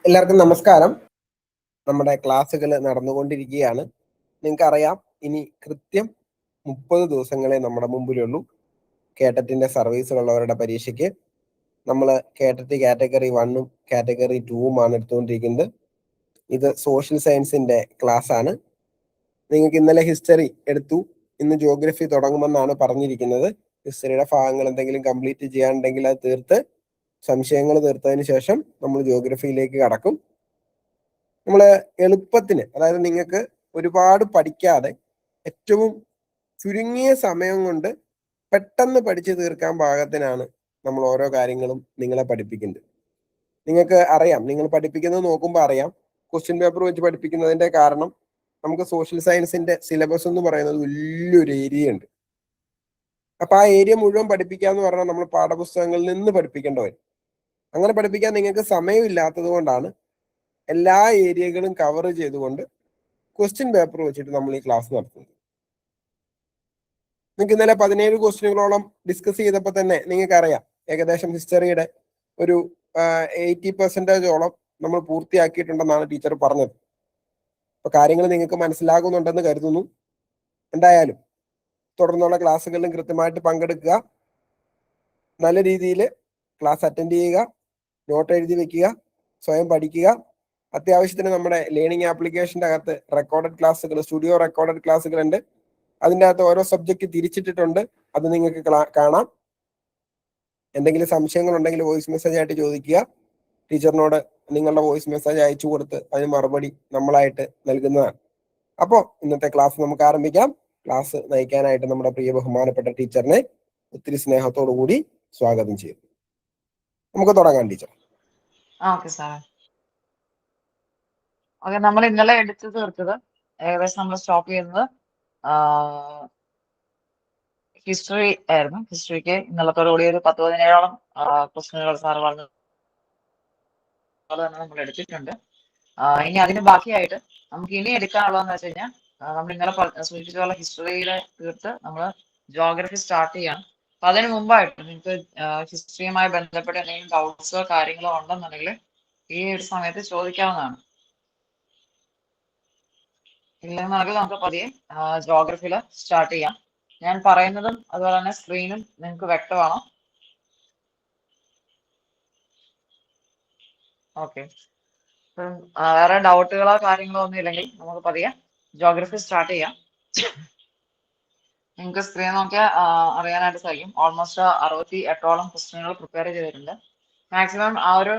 എല്ലാവർക്കും നമസ്കാരം. നമ്മുടെ ക്ലാസ്സുകൾ നടന്നുകൊണ്ടിരിക്കുകയാണ്. നിങ്ങൾക്കറിയാം, ഇനി കൃത്യം 30 ദിവസങ്ങളെ നമ്മുടെ മുമ്പിലുള്ളൂ കേട്ടറ്റിന്റെ സർവീസിലുള്ളവരുടെ പരീക്ഷയ്ക്ക്. നമ്മൾ കേട്ടറ്റ് കാറ്റഗറി 1ഉം കാറ്റഗറി 2ഉമാണ് എടുത്തുകൊണ്ടിരിക്കുന്നത്. ഇത് സോഷ്യൽ സയൻസിന്റെ ക്ലാസ് ആണ്. നിങ്ങൾക്ക് ഇന്നലെ ഹിസ്റ്ററി എടുത്തു, ഇന്ന് ജോഗ്രഫി തുടങ്ങുമെന്നാണ് പറഞ്ഞിരിക്കുന്നത്. ഹിസ്റ്ററിയുടെ ഭാഗങ്ങൾ എന്തെങ്കിലും കംപ്ലീറ്റ് ചെയ്യാനുണ്ടെങ്കിൽ അത് തീർത്ത് സംശയങ്ങൾ തീർത്തതിന് ശേഷം നമ്മൾ ജോഗ്രഫിയിലേക്ക് കടക്കും. നമ്മൾ എളുപ്പത്തിന്, അതായത് നിങ്ങൾക്ക് ഒരുപാട് പഠിക്കാതെ ഏറ്റവും ചുരുങ്ങിയ സമയം കൊണ്ട് പെട്ടെന്ന് പഠിച്ചു തീർക്കാൻ പാകത്തിനാണ് നമ്മൾ ഓരോ കാര്യങ്ങളും നിങ്ങളെ പഠിപ്പിക്കുന്നത്. നിങ്ങൾക്ക് അറിയാം, നിങ്ങൾ പഠിപ്പിക്കുന്നത് നോക്കുമ്പോൾ അറിയാം, ക്വസ്റ്റ്യൻ പേപ്പർ വെച്ച് പഠിപ്പിക്കുന്നതിന്റെ കാരണം നമുക്ക് സോഷ്യൽ സയൻസിന്റെ സിലബസ് എന്ന് പറയുന്നത് വലിയൊരു ഏരിയ ഉണ്ട്. അപ്പൊ ആ ഏരിയ മുഴുവൻ പഠിപ്പിക്കാന്ന് പറഞ്ഞാൽ നമ്മൾ പാഠപുസ്തകങ്ങളിൽ നിന്ന് പഠിപ്പിക്കേണ്ട വരും. അങ്ങനെ പഠിപ്പിക്കാൻ നിങ്ങൾക്ക് സമയമില്ലാത്തത് കൊണ്ടാണ് എല്ലാ ഏരിയകളും കവർ ചെയ്തുകൊണ്ട് ക്വസ്റ്റ്യൻ പേപ്പർ വെച്ചിട്ട് നമ്മൾ ഈ ക്ലാസ് നടത്തുന്നത്. നിങ്ങൾക്ക് ഇന്നലെ 17 ക്വസ്റ്റ്യനുകളോളം ഡിസ്കസ് ചെയ്തപ്പോൾ തന്നെ നിങ്ങൾക്ക് അറിയാം, ഏകദേശം ഹിസ്റ്ററിയുടെ ഒരു 80% നമ്മൾ പൂർത്തിയാക്കിയിട്ടുണ്ടെന്നാണ് ടീച്ചർ പറഞ്ഞത്. അപ്പൊ കാര്യങ്ങൾ നിങ്ങൾക്ക് മനസ്സിലാകുന്നുണ്ടെന്ന് കരുതുന്നു. എന്തായാലും തുടർന്നുള്ള ക്ലാസ്സുകളിലും കൃത്യമായിട്ട് പങ്കെടുക്കുക, നല്ല രീതിയിൽ ക്ലാസ് അറ്റൻഡ് ചെയ്യുക, നോട്ട് എഴുതി വെക്കുക, സ്വയം പഠിക്കുക. അത്യാവശ്യത്തിന് നമ്മുടെ ലേണിംഗ് ആപ്ലിക്കേഷന്റെ അകത്ത് റെക്കോർഡഡ് ക്ലാസ്സുകൾ, സ്റ്റുഡിയോ റെക്കോർഡഡ് ക്ലാസ്സുകൾ ഉണ്ട്. അതിൻ്റെ അകത്ത് ഓരോ സബ്ജക്റ്റ് തിരിച്ചിട്ടിട്ടുണ്ട്, അത് നിങ്ങൾക്ക് കാണാം. എന്തെങ്കിലും സംശയങ്ങൾ ഉണ്ടെങ്കിൽ വോയിസ് മെസ്സേജ് ആയിട്ട് ചോദിക്കുക. ടീച്ചറിനോട് നിങ്ങളുടെ വോയിസ് മെസ്സേജ് അയച്ചു കൊടുത്ത് അതിന് മറുപടി നമ്മളായിട്ട് നൽകുന്നതാണ്. അപ്പോൾ ഇന്നത്തെ ക്ലാസ് നമുക്ക് ആരംഭിക്കാം. ക്ലാസ് നയിക്കാനായിട്ട് നമ്മുടെ പ്രിയ ബഹുമാനപ്പെട്ട ടീച്ചറിനെ ഒത്തിരി സ്നേഹത്തോടു കൂടി സ്വാഗതം ചെയ്യുന്നു. നമുക്ക് തുടങ്ങാം ടീച്ചർ. Okay sir. ഓക്കെ, നമ്മൾ ഇന്നലെ എടുത്തു തീർത്തത് ഏകദേശം നമ്മൾ സ്റ്റോപ്പ് ചെയ്യുന്നത് ഹിസ്റ്ററി ആയിരുന്നു. ഹിസ്റ്ററിക്ക് ഇന്നലത്തോടുകൂടി ഒരു 10-17ഓളം ക്വസ്റ്റ്യനുകൾ സാർ പറഞ്ഞു തന്നെ നമ്മൾ എടുത്തിട്ടുണ്ട്. ഇനി അതിന് ബാക്കിയായിട്ട് നമുക്ക് ഇനി എടുക്കാനുള്ളതെന്ന് വെച്ച് കഴിഞ്ഞാൽ നമ്മൾ ഇന്നലെ സൂചിപ്പിച്ചുള്ള ഹിസ്റ്ററിയിലെ തീർത്ത് നമ്മൾ ജോഗ്രഫി സ്റ്റാർട്ട് ചെയ്യണം. അപ്പൊ അതിന് മുമ്പായിട്ട് നിങ്ങൾക്ക് ഹിസ്റ്ററിയുമായി ബന്ധപ്പെട്ട എന്തെങ്കിലും ഡൗട്ട്സോ കാര്യങ്ങളോ ഉണ്ടെന്നുണ്ടെങ്കിൽ ഈ ഒരു സമയത്ത് ചോദിക്കാവുന്നതാണ്. ഇല്ലെന്നുണ്ടെങ്കിൽ നമുക്ക് പതിയെ ജോഗ്രഫിയിൽ സ്റ്റാർട്ട് ചെയ്യാം. ഞാൻ പറയുന്നതും അതുപോലെ തന്നെ സ്ക്രീനും നിങ്ങൾക്ക് വ്യക്തമാണോ? ഓക്കെ. അപ്പം വേറെ ഡൗട്ടുകളോ കാര്യങ്ങളോ ഒന്നും ഇല്ലെങ്കിൽ നമുക്ക് പതിയെ ജോഗ്രഫി സ്റ്റാർട്ട് ചെയ്യാം. നിങ്ങൾക്ക് സ്ക്രീൻ നോക്കിയാൽ അറിയാനായിട്ട് സാധിക്കും. ഓൾമോസ്റ്റ് 68ഓളം ക്വസ്റ്റ്യനുകൾ പ്രിപ്പയർ ചെയ്തിട്ടുണ്ട്. മാക്സിമം ആ ഒരു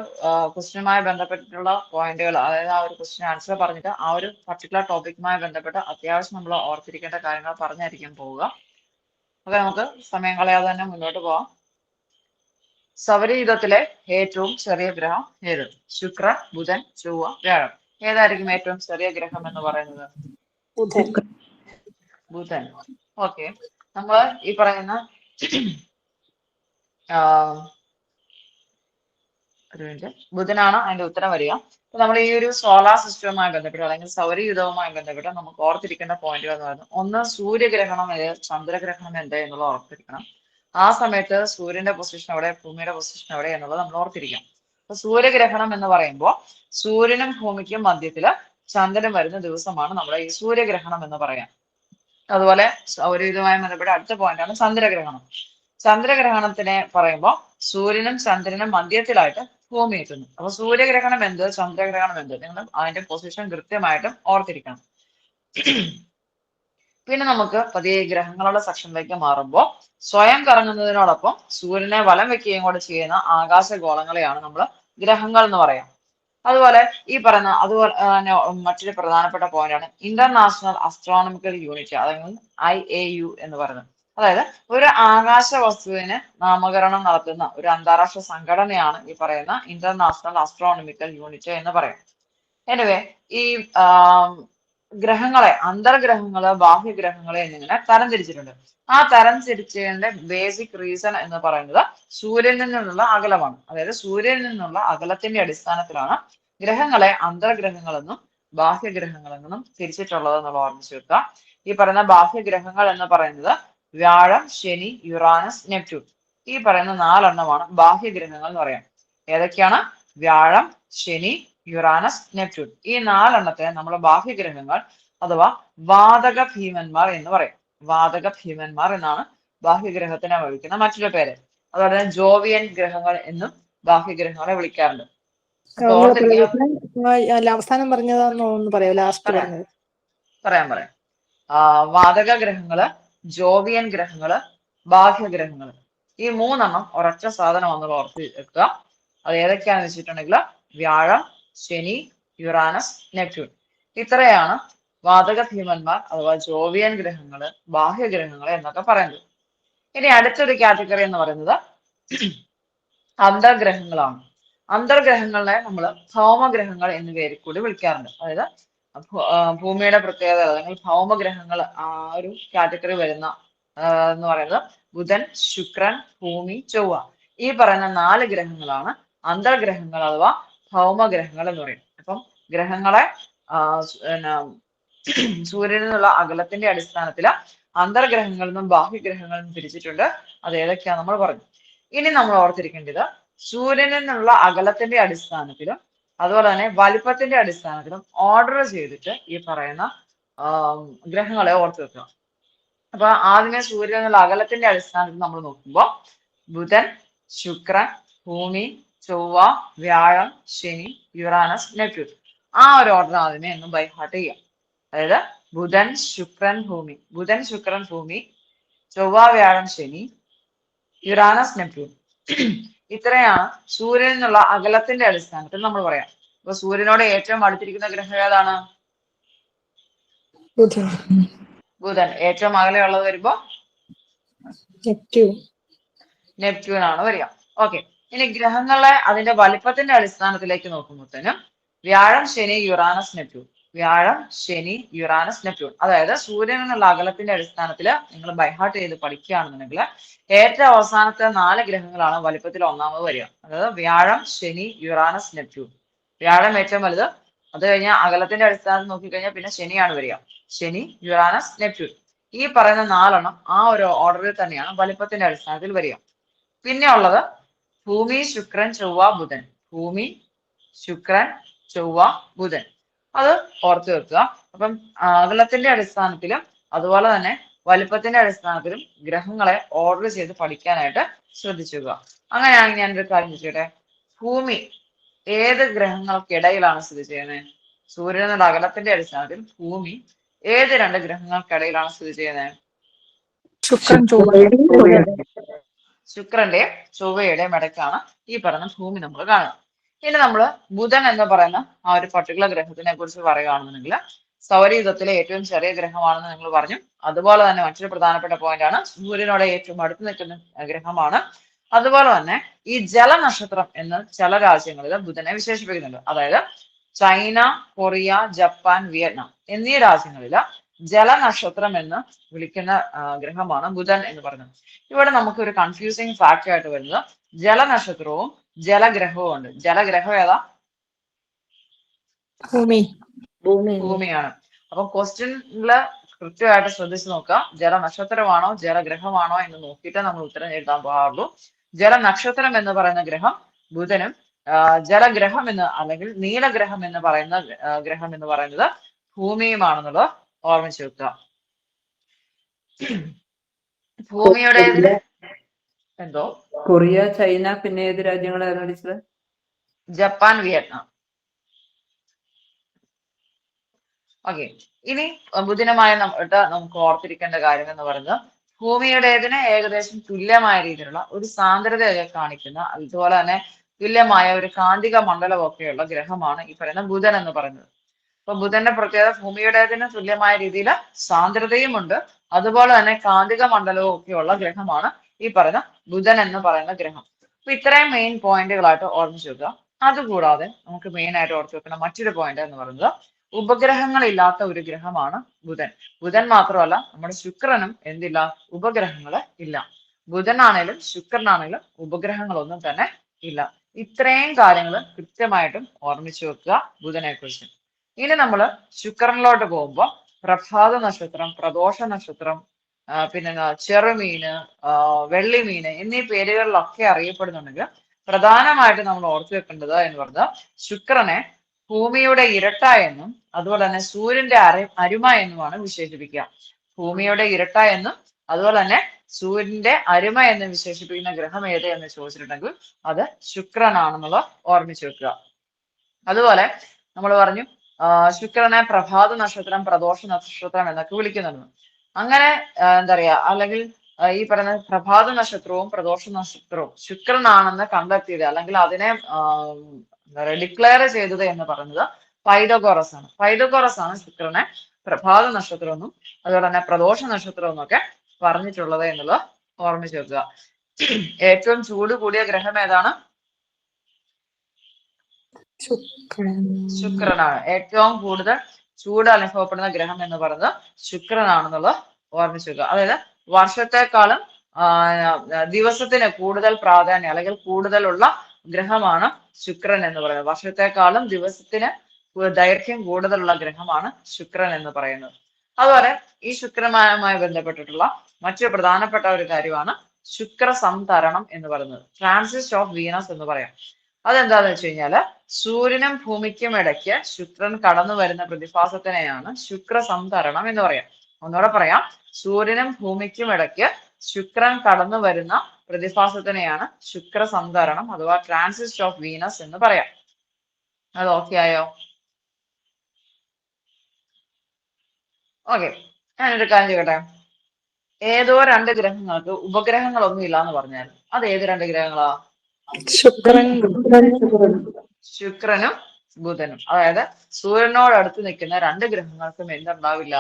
ക്വസ്റ്റ്യനുമായി ബന്ധപ്പെട്ടിട്ടുള്ള പോയിന്റുകൾ, അതായത് ആ ഒരു ക്വസ്റ്റ്യൻ ആൻസർ പറഞ്ഞിട്ട് ആ ഒരു പർട്ടിക്കുലർ ടോപ്പിക്കുമായി ബന്ധപ്പെട്ട് അത്യാവശ്യം നമ്മൾ ഓർത്തിരിക്കേണ്ട കാര്യങ്ങൾ പറഞ്ഞായിരിക്കും പോവുക. അപ്പൊ നമുക്ക് സമയം കളയാതെ തന്നെ മുന്നോട്ട് പോവാം. സൗരയൂഥത്തിലെ ഏറ്റവും ചെറിയ ഗ്രഹം ഏത്? ശുക്രൻ, ബുധൻ, ചൊവ്വ, വ്യാഴം. ഏതായിരിക്കും ഏറ്റവും ചെറിയ ഗ്രഹം എന്ന് പറയുന്നത്? ബുധൻ. ഓക്കെ, നമ്മൾ ഈ പറയുന്ന ഒരു മിനിറ്റ്, ബുധനാണ് അതിന്റെ ഉത്തരം വരിക. അപ്പൊ നമ്മൾ ഈ ഒരു സോളാർ സിസ്റ്റവുമായി ബന്ധപ്പെട്ട് അല്ലെങ്കിൽ സൗരയൂഥവുമായി ബന്ധപ്പെട്ട് നമുക്ക് ഓർത്തിരിക്കേണ്ട പോയിന്റുകൾ എന്ന് പറയുന്നത്, ഒന്ന് സൂര്യഗ്രഹണം ഏത്, ചന്ദ്രഗ്രഹണം എന്ത് എന്നുള്ളത് ഓർത്തിരിക്കണം. ആ സമയത്ത് സൂര്യന്റെ പൊസിഷൻ എവിടെ, ഭൂമിയുടെ പൊസിഷൻ എവിടെ എന്നുള്ളത് നമ്മൾ ഓർത്തിരിക്കണം. അപ്പൊ സൂര്യഗ്രഹണം എന്ന് പറയുമ്പോൾ സൂര്യനും ഭൂമിക്കും മധ്യത്തില് ചന്ദ്രൻ വരുന്ന ദിവസമാണ് നമ്മുടെ ഈ സൂര്യഗ്രഹണം എന്ന് പറയാം. അതുപോലെ സൗരയൂഥവുമായി ബന്ധപ്പെട്ട അടുത്ത പോയിന്റാണ് ചന്ദ്രഗ്രഹണം. ചന്ദ്രഗ്രഹണത്തിനെ പറയുമ്പോൾ സൂര്യനും ചന്ദ്രനും മധ്യത്തിലായിട്ട് ഭൂമി എത്തുന്നു. അപ്പൊ സൂര്യഗ്രഹണം എന്ത്, ചന്ദ്രഗ്രഹണം എന്ത്, നിങ്ങൾ അതിന്റെ പൊസിഷൻ കൃത്യമായിട്ടും ഓർത്തിരിക്കണം. പിന്നെ നമുക്ക് പതിയെ ഗ്രഹങ്ങളുടെ സെക്ഷനിലേക്ക് മാറുമ്പോൾ സ്വയം കറങ്ങുന്നതിനോടൊപ്പം സൂര്യനെ വലം വെക്കുകയും കൂടെ ചെയ്യുന്ന ആകാശഗോളങ്ങളെയാണ് നമ്മൾ ഗ്രഹങ്ങൾ എന്ന് പറയാം. അതുപോലെ ഈ പറയുന്ന അതുപോലെ തന്നെ മറ്റൊരു പ്രധാനപ്പെട്ട പോയിന്റാണ് ഇന്റർനാഷണൽ അസ്ട്രോണമിക്കൽ യൂണിറ്റ്, അതായത് IAU എന്ന് പറയുന്നത്. അതായത് ഒരു ആകാശ വസ്തുവിന് നാമകരണം നടത്തുന്ന ഒരു അന്താരാഷ്ട്ര സംഘടനയാണ് ഈ പറയുന്ന ഇന്റർനാഷണൽ അസ്ട്രോണമിക്കൽ യൂണിറ്റ് എന്ന് പറയുന്നത്. എനിവേ, ഈ ഗ്രഹങ്ങളെ അന്തർഗ്രഹങ്ങള്, ബാഹ്യഗ്രഹങ്ങളെ എന്നിങ്ങനെ തരംതിരിച്ചിട്ടുണ്ട്. ആ തരംതിരിച്ചതിന്റെ ബേസിക് റീസൺ എന്ന് പറയുന്നത് സൂര്യനിൽ നിന്നുള്ള അകലമാണ്. അതായത് സൂര്യനിൽ നിന്നുള്ള അകലത്തിന്റെ അടിസ്ഥാനത്തിലാണ് ഗ്രഹങ്ങളെ അന്തർഗ്രഹങ്ങളെന്നും ബാഹ്യഗ്രഹങ്ങളെന്നും തിരിച്ചിട്ടുള്ളത് എന്നുള്ള ഓർമ്മിച്ച് വെക്കുക. ഈ പറയുന്ന ബാഹ്യഗ്രഹങ്ങൾ എന്ന് പറയുന്നത് വ്യാഴം, ശനി, യുറാനസ്, നെപ്റ്റ്യൂൺ. ഈ പറയുന്ന 4 എണ്ണമാണ് ബാഹ്യഗ്രഹങ്ങൾ എന്ന് പറയാം. ഏതൊക്കെയാണ്? വ്യാഴം, ശനി, യുറാനസ്, നെപ്റ്റ്യൂൺ. ഈ 4 നമ്മൾ ബാഹ്യഗ്രഹങ്ങൾ അഥവാ വാതക ഭീമന്മാർ എന്ന് പറയും. വാതക ഭീമന്മാർ എന്നാണ് ബാഹ്യഗ്രഹത്തിനെ വിളിക്കുന്ന മറ്റൊരു പേര്. അതുപോലെ തന്നെ ജോവിയൻ ഗ്രഹങ്ങൾ എന്നും ബാഹ്യഗ്രഹങ്ങളെ വിളിക്കാറുണ്ട്. അപ്പൊ അവസാനം പറഞ്ഞതാന്ന് ഒന്ന് പറയാം, ലാസ്റ്റ് പറഞ്ഞത് പറയാം. വാതക ഗ്രഹങ്ങള്, ജോവിയൻ ഗ്രഹങ്ങള്, ബാഹ്യഗ്രഹങ്ങള്, ഈ 3 ഒരൊറ്റ സാധനം വന്ന് ഓർത്ത് വെക്കുക. അത് ഏതൊക്കെയാന്ന് വെച്ചിട്ടുണ്ടെങ്കിൽ വ്യാഴം, ശനി, യുറാനസ്, നെപ്റ്റ്യൂൺ. ഇത്രയാണ് വാതക ഭീമന്മാർ അഥവാ ജോവിയൻ ഗ്രഹങ്ങള്, ബാഹ്യഗ്രഹങ്ങള് എന്നൊക്കെ പറയുന്നത്. ഇനി അടുത്തൊരു കാറ്റഗറി എന്ന് പറയുന്നത് അന്തർഗ്രഹങ്ങളാണ്. അന്തർഗ്രഹങ്ങളെ നമ്മൾ ഭൗമഗ്രഹങ്ങൾ എന്ന പേരിൽ കൂടി വിളിക്കാറുണ്ട്. അതായത് ഭൂമിയുടെ പ്രത്യേകത അല്ലെങ്കിൽ ഭൗമഗ്രഹങ്ങൾ ആ ഒരു കാറ്റഗറി വരുന്ന എന്ന് പറയുന്നത് ബുധൻ, ശുക്രൻ, ഭൂമി, ചൊവ്വ. ഈ പറയുന്ന 4 ഗ്രഹങ്ങളാണ് അന്തർഗ്രഹങ്ങൾ അഥവാ ഭൗമഗ്രഹങ്ങൾ എന്ന് പറയും. അപ്പം ഗ്രഹങ്ങളെ സൂര്യനിൽ നിന്നുള്ള അകലത്തിന്റെ അടിസ്ഥാനത്തിൽ അന്തർഗ്രഹങ്ങളിൽ നിന്നും ബാഹ്യഗ്രഹങ്ങളിൽ നിന്നും തിരിച്ചിട്ടുണ്ട്. അത് ഏതൊക്കെയാന്ന് നമ്മൾ പറഞ്ഞു. ഇനി നമ്മൾ ഓർത്തിരിക്കേണ്ടത് സൂര്യനിൽ നിന്നുള്ള അകലത്തിന്റെ അടിസ്ഥാനത്തിലും അതുപോലെ തന്നെ വലിപ്പത്തിന്റെ അടിസ്ഥാനത്തിലും ഓർഡർ ചെയ്തിട്ട് ഈ പറയുന്ന ഗ്രഹങ്ങളെ ഓർത്തു വെക്കുക. അപ്പൊ ആദ്യമേ സൂര്യനിൽ നിന്നുള്ള അകലത്തിന്റെ അടിസ്ഥാനത്തിൽ നമ്മൾ നോക്കുമ്പോൾ ബുധൻ, ശുക്രൻ, ഭൂമി, ചൊവ്വ, വ്യാഴം, ശനി, യുറാനസ്, നെപ്റ്റ്യൂൺ. ആ ഒരു ഓർഡർ ആദ്യമേ ഒന്ന് ബൈ ഹാർട്ട് ചെയ്യാം. അതായത് ബുധൻ, ശുക്രൻ, ഭൂമി, ബുധൻ, ശുക്രൻ, ഭൂമി, ചൊവ്വ, വ്യാഴം, ശനി, യുറാനസ്, നെപ്റ്റ്യൂൺ. ഇത്രയാണ് സൂര്യനിൽ നിന്നുള്ള അകലത്തിന്റെ അടിസ്ഥാനത്തിൽ നമ്മൾ പറയാം. അപ്പൊ സൂര്യനോട് ഏറ്റവും അടുത്തിരിക്കുന്ന ഗ്രഹം ഏതാണ്? ബുധൻ. ഏറ്റവും അകലെയുള്ളത് വരുമ്പോ നെപ്റ്റ്യൂൺ ആണ് വരിക. ഓക്കെ. ഇനി ഗ്രഹങ്ങളെ അതിന്റെ വലിപ്പത്തിന്റെ അടിസ്ഥാനത്തിലേക്ക് നോക്കുമ്പോഴത്തേനും വ്യാഴം, ശനി, യുറാനസ്, നെപ്റ്റ്യൂൺ. വ്യാഴം, ശനി, യുറാനസ്, നെപ്റ്റ്യൂൺ. അതായത് സൂര്യനിൽ നിന്നുള്ള അകലത്തിന്റെ അടിസ്ഥാനത്തിൽ നിങ്ങൾ ബൈഹാർട്ട് ചെയ്ത് പഠിക്കുകയാണെന്നുണ്ടെങ്കിൽ ഏറ്റവും അവസാനത്തെ 4 ഗ്രഹങ്ങളാണ് വലിപ്പത്തിൽ ഒന്നാമത് വരിക. അതായത് വ്യാഴം, ശനി, യുറാനസ്, നെപ്റ്റ്യൂൺ. വ്യാഴം ഏറ്റവും വലുത്. അത് കഴിഞ്ഞാൽ അകലത്തിന്റെ അടിസ്ഥാനത്തിൽ നോക്കിക്കഴിഞ്ഞാൽ പിന്നെ ശനിയാണ് വരിക. ശനി, യുറാനസ്, നെപ്റ്റ്യൂൺ. ഈ പറയുന്ന 4 ആ ഒരു ഓർഡറിൽ തന്നെയാണ് വലിപ്പത്തിന്റെ അടിസ്ഥാനത്തിൽ വരിക. പിന്നെ ഉള്ളത് ഭൂമി, ശുക്രൻ, ചൊവ്വ, ബുധൻ. ഭൂമി, ശുക്രൻ, ചൊവ്വ, ബുധൻ. അത് ഓർത്തു വെക്കുക. അപ്പം അകലത്തിന്റെ അടിസ്ഥാനത്തിലും അതുപോലെ തന്നെ വലിപ്പത്തിന്റെ അടിസ്ഥാനത്തിലും ഗ്രഹങ്ങളെ ഓർഡർ ചെയ്ത് പഠിക്കാനായിട്ട് ശ്രദ്ധിക്കുക. അങ്ങനെയാണെങ്കിൽ ഞാനൊരു കാര്യം ചോദിച്ചോട്ടെ, ഭൂമി ഏത് ഗ്രഹങ്ങൾക്കിടയിലാണ് സ്ഥിതി ചെയ്യുന്നത്? സൂര്യനുള്ള അകലത്തിന്റെ അടിസ്ഥാനത്തിൽ ഭൂമി ഏത് 2 ഗ്രഹങ്ങൾക്കിടയിലാണ് സ്ഥിതി ചെയ്യുന്നത്? ശുക്രന്റെയും ചൊവ്വയുടെയും ഇടയ്ക്കാണ് ഈ പറയുന്ന ഭൂമി നമ്മൾ കാണുന്നത്. ഇനി നമ്മൾ ബുധൻ എന്ന് പറയുന്ന ആ ഒരു പർട്ടിക്കുലർ ഗ്രഹത്തിനെ കുറിച്ച് പറയുകയാണെന്നുണ്ടെങ്കിൽ സൗരയൂഥത്തിലെ ഏറ്റവും ചെറിയ ഗ്രഹമാണെന്ന് നിങ്ങൾ പറഞ്ഞു. അതുപോലെ തന്നെ മറ്റൊരു പ്രധാനപ്പെട്ട പോയിന്റ് ആണ് സൂര്യനോട് ഏറ്റവും അടുത്ത് നിൽക്കുന്ന ഗ്രഹമാണ്. അതുപോലെ തന്നെ ഈ ജലനക്ഷത്രം എന്ന് ചില രാജ്യങ്ങളിൽ ബുധനെ വിശേഷിപ്പിക്കുന്നുണ്ട്. അതായത് ചൈന, കൊറിയ, ജപ്പാൻ, വിയറ്റ്നാം എന്നീ രാജ്യങ്ങളിൽ ജലനക്ഷത്രം എന്ന് വിളിക്കുന്ന ഗ്രഹമാണ് ബുധൻ എന്ന് പറയുന്നത്. ഇവിടെ നമുക്ക് ഒരു കൺഫ്യൂസിങ് ഫാക്ടർ ആയിട്ട് വരുന്നത് ജലനക്ഷത്രവും ജലഗ്രഹവും ഉണ്ട്. ജലഗ്രഹം ഏതാ? ഭൂമിയാണ്. അപ്പൊ ക്വസ്റ്റ്യനില് കൃത്യമായിട്ട് ശ്രദ്ധിച്ചു നോക്കുക. ജലനക്ഷത്രമാണോ ജലഗ്രഹമാണോ എന്ന് നോക്കിയിട്ട് നമ്മൾ ഉത്തരം എഴുതാൻ പാടുള്ളൂ. ജലനക്ഷത്രം എന്ന് പറയുന്ന ഗ്രഹം ബുധനും ജലഗ്രഹം എന്ന് അല്ലെങ്കിൽ നീലഗ്രഹം എന്ന് പറയുന്ന ഗ്രഹം എന്ന് പറയുന്നത് ഭൂമിയുമാണെന്നുള്ളത് ഓർമ്മിച്ചു വെക്കുക. ഭൂമിയുടെ എന്തോ കൊറിയ, ചൈന, പിന്നെ ഏത് രാജ്യങ്ങളായിരുന്നു വിളിച്ചത്? Japan, Vietnam. ഓക്കെ. ഇനി ബുധനുമായി നമുക്ക് ഓർത്തിരിക്കേണ്ട കാര്യം എന്ന് പറയുന്നത് ഭൂമിയുടേതിന് ഏകദേശം തുല്യമായ രീതിയിലുള്ള ഒരു സാന്ദ്രതയൊക്കെ കാണിക്കുന്ന അതുപോലെ തന്നെ തുല്യമായ ഒരു കാന്തിക മണ്ഡലമൊക്കെയുള്ള ഗ്രഹമാണ് ഈ പറയുന്ന ബുധൻ എന്ന് പറയുന്നത്. അപ്പൊ ബുധന്റെ പ്രത്യേകത ഭൂമിയുടേതിന് തുല്യമായ രീതിയിൽ സാന്ദ്രതയും ഉണ്ട്, അതുപോലെ തന്നെ കാന്തിക മണ്ഡലവും ഒക്കെയുള്ള ഗ്രഹമാണ് ഈ പറയുന്ന ബുധൻ എന്ന് പറയുന്ന ഗ്രഹം. അപ്പൊ ഇത്രയും മെയിൻ പോയിന്റുകളായിട്ട് ഓർമ്മിച്ചു വെക്കുക. അതുകൂടാതെ നമുക്ക് മെയിൻ ആയിട്ട് ഓർത്ത് വെക്കുന്ന മറ്റൊരു പോയിന്റ് എന്ന് പറയുന്നത് ഉപഗ്രഹങ്ങളില്ലാത്ത ഒരു ഗ്രഹമാണ് ബുധൻ. ബുധൻ മാത്രമല്ല നമ്മുടെ ശുക്രനും എന്തില്ല? ഉപഗ്രഹങ്ങള് ഇല്ല. ബുധനാണേലും ശുക്രനാണേലും ഉപഗ്രഹങ്ങളൊന്നും തന്നെ ഇല്ല. ഇത്രയും കാര്യങ്ങൾ കൃത്യമായിട്ടും ഓർമ്മിച്ചു വെക്കുക ബുധനെ കുറിച്ച്. ഇനി നമ്മൾ ശുക്രനിലോട്ട് പോകുമ്പോൾ പ്രഭാത നക്ഷത്രം, പ്രദോഷ നക്ഷത്രം, പിന്നെ ചെറുമീന്, വെള്ളിമീന് എന്നീ പേരുകളിലൊക്കെ അറിയപ്പെടുന്നുണ്ടെങ്കിൽ പ്രധാനമായിട്ട് നമ്മൾ ഓർത്തു വെക്കേണ്ടത് എന്ന് പറഞ്ഞാൽ ശുക്രനെ ഭൂമിയുടെ ഇരട്ട എന്നും അതുപോലെ തന്നെ സൂര്യന്റെ അരുമ എന്നുമാണ് വിശേഷിപ്പിക്കുക. ഭൂമിയുടെ ഇരട്ട എന്നും അതുപോലെ തന്നെ സൂര്യന്റെ അരുമ എന്നും വിശേഷിപ്പിക്കുന്ന ഗ്രഹം ഏത് എന്ന് ചോദിച്ചിട്ടുണ്ടെങ്കിൽ അത് ശുക്രനാണെന്നുള്ള ഓർമ്മിച്ച് വെക്കുക. അതുപോലെ നമ്മൾ പറഞ്ഞു ശുക്രനെ പ്രഭാത നക്ഷത്രം, പ്രദോഷ നക്ഷത്രം എന്നൊക്കെ വിളിക്കുന്നുണ്ട്. അങ്ങനെ എന്താ പറയാ, അല്ലെങ്കിൽ ഈ പറയുന്ന പ്രഭാത നക്ഷത്രവും പ്രദോഷ നക്ഷത്രവും ശുക്രനാണെന്ന് കണ്ടെത്തിയത് അല്ലെങ്കിൽ അതിനെ എന്താ പറയുക ഡിക്ലെയർ ചെയ്തത് എന്ന് പറയുന്നത് പൈതഗോറസ് ആണ്. പൈതഗോറസ് ആണ് ശുക്രനെ പ്രഭാത നക്ഷത്രം എന്നും അതുപോലെ തന്നെ പ്രദോഷ നക്ഷത്രം എന്നൊക്കെ പറഞ്ഞിട്ടുള്ളത് എന്നുള്ളത് ഓർമ്മിച്ച് വെക്കുക. ഏറ്റവും ചൂട് കൂടിയ ഗ്രഹം ഏതാണ്? ശുക്രനാണ്. ഏറ്റവും കൂടുതൽ ചൂട് അനുഭവപ്പെടുന്ന ഗ്രഹം എന്ന് പറയുന്നത് ശുക്രനാണെന്നുള്ളത് ഓർമ്മിച്ച് വെക്കുക. അതായത് വർഷത്തെക്കാളും ദിവസത്തിന് കൂടുതൽ പ്രാധാന്യം അല്ലെങ്കിൽ കൂടുതലുള്ള ഗ്രഹമാണ് ശുക്രൻ എന്ന് പറയുന്നത്. വർഷത്തെക്കാളും ദിവസത്തിന് ദൈർഘ്യം കൂടുതലുള്ള ഗ്രഹമാണ് ശുക്രൻ എന്ന് പറയുന്നത്. അതുപോലെ ഈ ശുക്രനുമായി ബന്ധപ്പെട്ടിട്ടുള്ള മറ്റൊരു പ്രധാനപ്പെട്ട ഒരു കാര്യമാണ് ശുക്ര സംതരണം എന്ന് പറയുന്നത്. ട്രാൻസിറ്റ് ഓഫ് വീനസ് എന്ന് പറയാം. അതെന്താന്ന് വെച്ച് കഴിഞ്ഞാല് സൂര്യനും ഭൂമിക്കും ഇടയ്ക്ക് ശുക്രൻ കടന്നു വരുന്ന പ്രതിഭാസത്തിനെയാണ് ശുക്ര സംതരണം എന്ന് പറയാം. ഒന്നുകൂടെ പറയാം, സൂര്യനും ഭൂമിക്കും ഇടയ്ക്ക് ശുക്രൻ കടന്നു വരുന്ന പ്രതിഭാസത്തിനെയാണ് ശുക്ര സംതരണം അഥവാ ട്രാൻസിറ്റ് ഓഫ് വീനസ് എന്ന് പറയാം. അത് ഓക്കെ ആയോ? ഓക്കെ, ഞാനൊരു കാര്യം ചെയ്യട്ടെ. ഏതോ രണ്ട് ഗ്രഹങ്ങൾക്ക് ഉപഗ്രഹങ്ങളൊന്നും ഇല്ല എന്ന് പറഞ്ഞാൽ അത് ഏത് രണ്ട് ഗ്രഹങ്ങളാ? ശുക്രനും ബുധനും. അതായത് സൂര്യനോട് അടുത്ത് നിൽക്കുന്ന രണ്ട് ഗ്രഹങ്ങൾക്കും എന്തുണ്ടാവില്ല?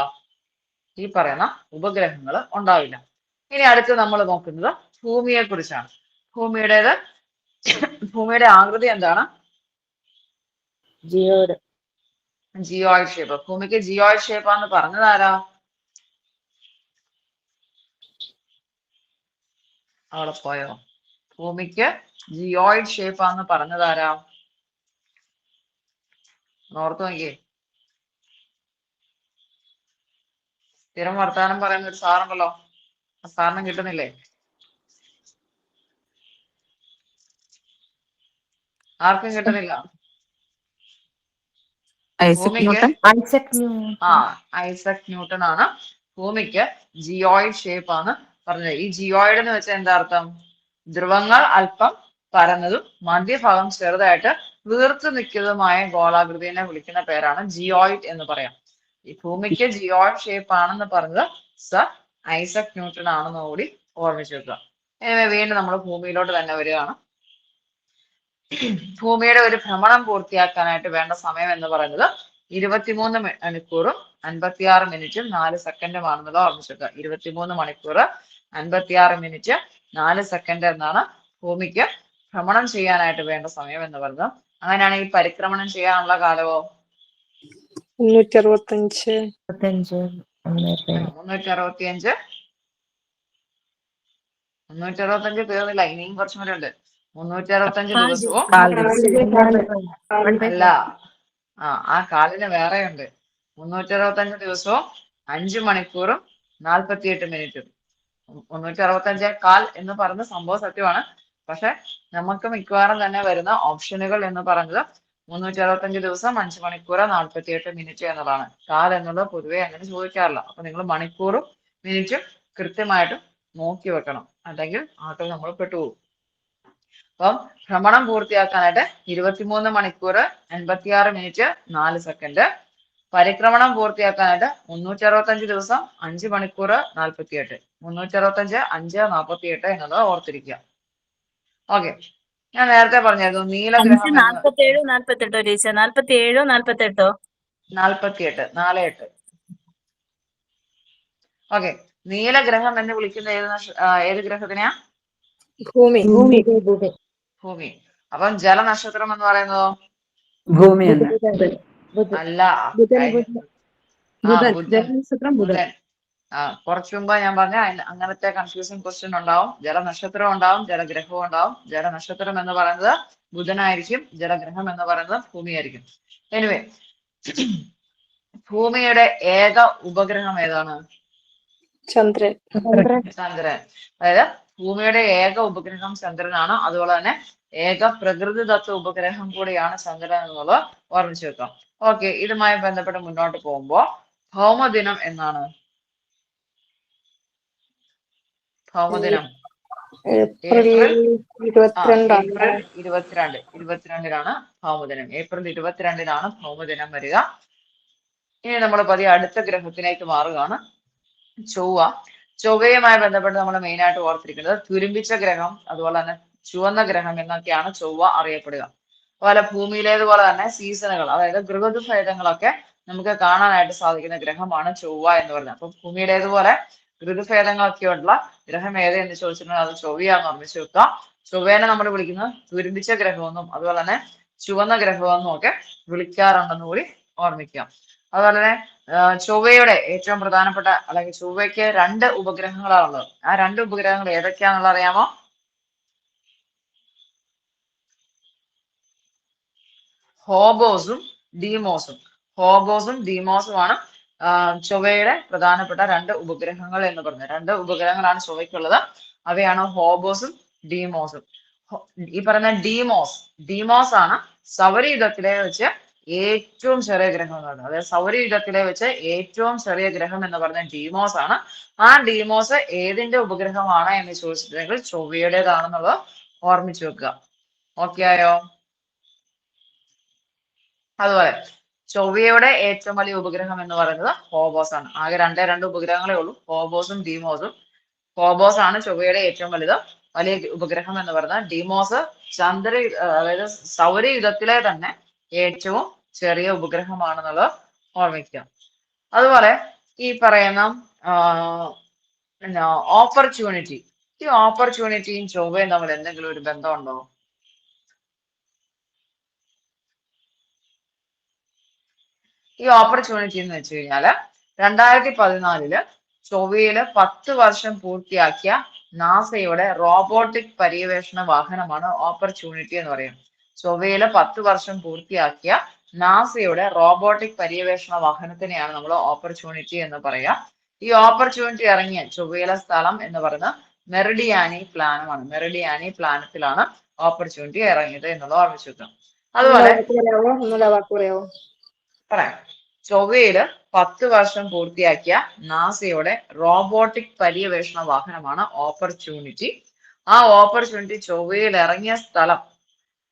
ഈ പറയുന്ന ഉപഗ്രഹങ്ങൾ ഉണ്ടാവില്ല. ഇനി അടുത്ത് നമ്മൾ നോക്കുന്നത് ഭൂമിയെ കുറിച്ചാണ്. ഭൂമിയുടെ ആകൃതി എന്താണ്? Geoid shape. ഭൂമിക്ക് ജിയോയിഡ് ഷേപ്പ് ആണെന്ന് പറഞ്ഞത് ആരാ? അവിടെ പോയോ? ഭൂമിക്ക് ജിയോയിഡ് ഷേപ്പ് ആണെന്ന് പറഞ്ഞത് ആരാ? ഓർത്തു നോക്കിയേ. സ്ഥിരം വർത്താനം പറയുന്ന ഒരു സാറുണ്ടല്ലോ, ആ സാറിനും കിട്ടുന്നില്ലേ? ആർക്കും കിട്ടുന്നില്ല. ഐസക് ന്യൂട്ടൺ ആണ് ഭൂമിക്ക് ജിയോയിഡ് ഷേപ്പ് ആണ് പറഞ്ഞത്. ഈ ജിയോയിഡ് എന്ന് വെച്ചാൽ എന്താ അർത്ഥം? ധ്രുവങ്ങൾ അല്പം പരന്നതും മധ്യഭാഗം ചെറുതായിട്ട് വീർത്തു നിൽക്കുന്നതുമായ ഗോളാകൃതിയെ വിളിക്കുന്ന പേരാണ് ജിയോയിഡ് എന്ന് പറയാം. ഈ ഭൂമിക്ക് ജിയോയിഡ് ഷേപ്പ് ആണെന്ന് പറഞ്ഞത് സർ ഐസക് ന്യൂട്ടൺ ആണെന്ന് കൂടി ഓർമ്മിച്ചു വെക്കുക. വീണ്ടും നമ്മൾ ഭൂമിയിലോട്ട് തന്നെ വരികയാണ്. ഭൂമിയുടെ ഒരു ഭ്രമണം പൂർത്തിയാക്കാനായിട്ട് വേണ്ട സമയം എന്ന് പറയുന്നത് 23 മണിക്കൂറും 56 മിനിറ്റും 4 സെക്കൻഡുമാണെന്നുള്ളത് ഓർമ്മിച്ചെടുക്കുക. 23 മണിക്കൂർ 56 മിനിറ്റ് 4 സെക്കൻഡ് എന്നാണ് ഭൂമിക്ക് ഭ്രമണം ചെയ്യാനായിട്ട് വേണ്ട സമയം എന്ന് പറയുന്നത്. അങ്ങനെയാണെങ്കിൽ പരിക്രമണം ചെയ്യാനുള്ള കാലമോ 365 തീർന്നില്ല, ഇനിയും കുറച്ചും കൂടെ ഉണ്ട്. 365 ദിവസവും അല്ല, ആ കാലിന് വേറെ ഉണ്ട്. 365 ദിവസവും 5 മണിക്കൂറും 48 മിനിറ്റും. 365 കാൽ എന്ന് പറയുന്ന സംഭവം സത്യമാണ്. പക്ഷെ നമുക്ക് മിക്കവാറും തന്നെ വരുന്ന ഓപ്ഷനുകൾ എന്ന് പറയുന്നത് 365 ദിവസം 5 മണിക്കൂർ 48 മിനിറ്റ് എന്നതാണ്. കാൽ എന്നുള്ളത് പൊതുവെ അങ്ങനെ ചോദിക്കാറില്ല. അപ്പൊ നിങ്ങൾ മണിക്കൂറും മിനിറ്റും കൃത്യമായിട്ട് നോക്കി വെക്കണം, അല്ലെങ്കിൽ ആട്ടോ നമ്മൾ പെട്ടുപോകും. അപ്പം ഭ്രമണം പൂർത്തിയാക്കാനായിട്ട് 23 മണിക്കൂർ 86 മിനിറ്റ് 4 സെക്കൻഡ്. പരിക്രമണം പൂർത്തിയാക്കാനായിട്ട് 365 ദിവസം 5 മണിക്കൂർ 48. 365 5 48 എന്നുള്ളത് ഓർത്തിരിക്കുക. ഓക്കെ, ഞാൻ നേരത്തെ പറഞ്ഞായിരുന്നു നീലഗ്രഹം 47 48. ഓക്കെ, നീലഗ്രഹം എന്ന് വിളിക്കുന്ന ഏത് ഗ്രഹത്തിനെയാ? ഭൂമി. അപ്പം ജലനക്ഷത്രം എന്ന് പറയുന്നതോ? ഭൂമി അല്ല, ബുധൻ. കുറച്ചു മുമ്പ് ഞാൻ പറഞ്ഞ അങ്ങനത്തെ കൺഫ്യൂസിങ് ക്വസ്റ്റ്യൻ ഉണ്ടാവും. ജലനക്ഷത്രം ഉണ്ടാവും, ജലഗ്രഹവും ഉണ്ടാവും. ജലനക്ഷത്രം എന്ന് പറയുന്നത് ബുധനായിരിക്കും, ജലഗ്രഹം എന്ന് പറയുന്നത് ഭൂമിയായിരിക്കും. എനിവേ, ഭൂമിയുടെ ഏക ഉപഗ്രഹം ഏതാണ്? ചന്ദ്രൻ. ചന്ദ്രൻ. അതായത് ഭൂമിയുടെ ഏക ഉപഗ്രഹം ചന്ദ്രനാണ്. അതുപോലെ തന്നെ ഏക പ്രകൃതിദത്ത ഉപഗ്രഹം കൂടിയാണ് ചന്ദ്രൻ എന്നുള്ളത് ഓർമ്മിച്ച് വെക്കാം. ഓക്കെ, ഇതുമായി ബന്ധപ്പെട്ട് മുന്നോട്ട് പോകുമ്പോൾ ഭൗമദിനം എന്നാണ്? ഭൗമദിനം ഏപ്രിൽ ഏപ്രിൽ 22 ഇരുപത്തിരണ്ടിനാണ് ഭൗമദിനം. ഏപ്രിൽ 22-നാണ് ഭൗമദിനം വരിക. ഇനി നമ്മൾ പതിയെ അടുത്ത ഗ്രഹത്തിലേക്ക് മാറുകയാണ്. ചൊവ്വ. ചൊവ്വയുമായി ബന്ധപ്പെട്ട് നമ്മൾ മെയിൻ ആയിട്ട് ഓർത്തിരിക്കുന്നത് തുരുമ്പിച്ച ഗ്രഹം, അതുപോലെ തന്നെ ചുവന്ന ഗ്രഹം എന്നൊക്കെയാണ് ചൊവ്വ അറിയപ്പെടുക. അതുപോലെ ഭൂമിയിലേതുപോലെ തന്നെ സീസണുകൾ, അതായത് ഋതുഭേദങ്ങളൊക്കെ നമുക്ക് കാണാനായിട്ട് സാധിക്കുന്ന ഗ്രഹമാണ് ചൊവ്വ എന്ന് പറയുന്നത്. അപ്പൊ ഭൂമിയിലേതുപോലെ ഋതുഭേദങ്ങളൊക്കെയുള്ള ഗ്രഹം ഏത് എന്ന് ചോദിച്ചിട്ടുണ്ടെങ്കിൽ അത് ചൊവ്വയാന്ന് ഓർമ്മിച്ച് വെക്കുക. ചൊവ്വേനെ നമ്മൾ വിളിക്കുന്നത് തുരുമ്പിച്ച ഗ്രഹമെന്നും അതുപോലെ തന്നെ ചുവന്ന ഗ്രഹമെന്നും ഒക്കെ വിളിക്കാറുണ്ടെന്ന് കൂടി ഓർമ്മിക്കാം. അതുപോലെ തന്നെ ചൊവ്വയുടെ ഏറ്റവും പ്രധാനപ്പെട്ട, അല്ലെങ്കിൽ ചൊവ്വയ്ക്ക് 2 ഉപഗ്രഹങ്ങളാണുള്ളത്. ആ 2 ഉപഗ്രഹങ്ങൾ ഏതൊക്കെയാണെന്നുള്ളത് അറിയാമോ? ഹോബോസും ഡീമോസും. ഹോബോസും ഡീമോസുമാണ് ചൊവ്വയുടെ പ്രധാനപ്പെട്ട 2 ഉപഗ്രഹങ്ങൾ എന്ന് പറഞ്ഞത്. 2 ഉപഗ്രഹങ്ങളാണ് ചൊവ്വയ്ക്കുള്ളത്. അവയാണ് ഹോബോസും ഡീമോസും. ഈ പറയുന്ന ഡീമോസ് ആണ് സൗരയൂഥത്തിലെ വെച്ച് ഏറ്റവും ചെറിയ ഗ്രഹം എന്ന് പറയുന്നത്. അതായത് സൗരയൂഥത്തിലെ വെച്ച് ഏറ്റവും ചെറിയ ഗ്രഹം എന്ന് പറയുന്നത് ഡീമോസ് ആണ്. ആ ഡീമോസ് ഏതിന്റെ ഉപഗ്രഹമാണ് എന്ന് ചോദിച്ചിട്ടുണ്ടെങ്കിൽ ചൊവ്വയുടേതാണെന്നുള്ളത് ഓർമ്മിച്ചു വെക്കുക. ഓക്കെ ആയോ? അതുപോലെ ചൊവ്വയുടെ ഏറ്റവും വലിയ ഉപഗ്രഹം എന്ന് പറയുന്നത് ഹോബോസ് ആണ്. ആകെ 2 ഉപഗ്രഹങ്ങളേ ഉള്ളൂ, ഹോബോസും ഡീമോസും. ഹോബോസ് ആണ് ചൊവ്വയുടെ ഏറ്റവും വലിയ ഉപഗ്രഹം എന്ന് പറയുന്നത്. ഡീമോസ് അതായത് സൗരയൂഥത്തിലെ തന്നെ ഏറ്റവും ചെറിയ ഉപഗ്രഹമാണെന്നുള്ളത് ഓർമ്മിക്കുക. അതുപോലെ ഈ പറയുന്ന ഓപ്പർച്യൂണിറ്റി, ഈ ഓപ്പർച്യൂണിറ്റിയും ചൊവ്വയും തമ്മിൽ എന്തെങ്കിലും ഒരു ബന്ധമുണ്ടോ? ഈ ഓപ്പർച്യൂണിറ്റി എന്ന് വെച്ച് കഴിഞ്ഞാല് 2014 ചൊവ്വയില് 10 വർഷം പൂർത്തിയാക്കിയ നാസയുടെ റോബോട്ടിക് പര്യവേഷണ വാഹനമാണ് ഓപ്പർച്യൂണിറ്റി എന്ന് പറയുന്നത്. ചൊവ്വയില് 10 വർഷം പൂർത്തിയാക്കിയ നാസയുടെ റോബോട്ടിക് പര്യവേഷണ വാഹനത്തിനെയാണ് നമ്മൾ ഓപ്പർച്യൂണിറ്റി എന്ന് പറയാ. ഈ ഓപ്പർച്യൂണിറ്റി ഇറങ്ങിയ ചൊവ്വയിലെ സ്ഥലം എന്ന് പറയുന്നത് മെറിഡിയാനി പ്ലാനമാണ്. മെറിഡിയാനി പ്ലാനറ്റിലാണ് ഓപ്പർച്യൂണിറ്റി ഇറങ്ങിയത് എന്നുള്ളത് ഓർമ്മിച്ചു വെക്കണം. അതുപോലെ പറയാം, ചൊവ്വയില് 10 വർഷം പൂർത്തിയാക്കിയ നാസയുടെ റോബോട്ടിക് പര്യവേഷണ വാഹനമാണ് ഓപ്പർച്യൂണിറ്റി. ആ ഓപ്പർച്യൂണിറ്റി ചൊവ്വയിൽ ഇറങ്ങിയ സ്ഥലം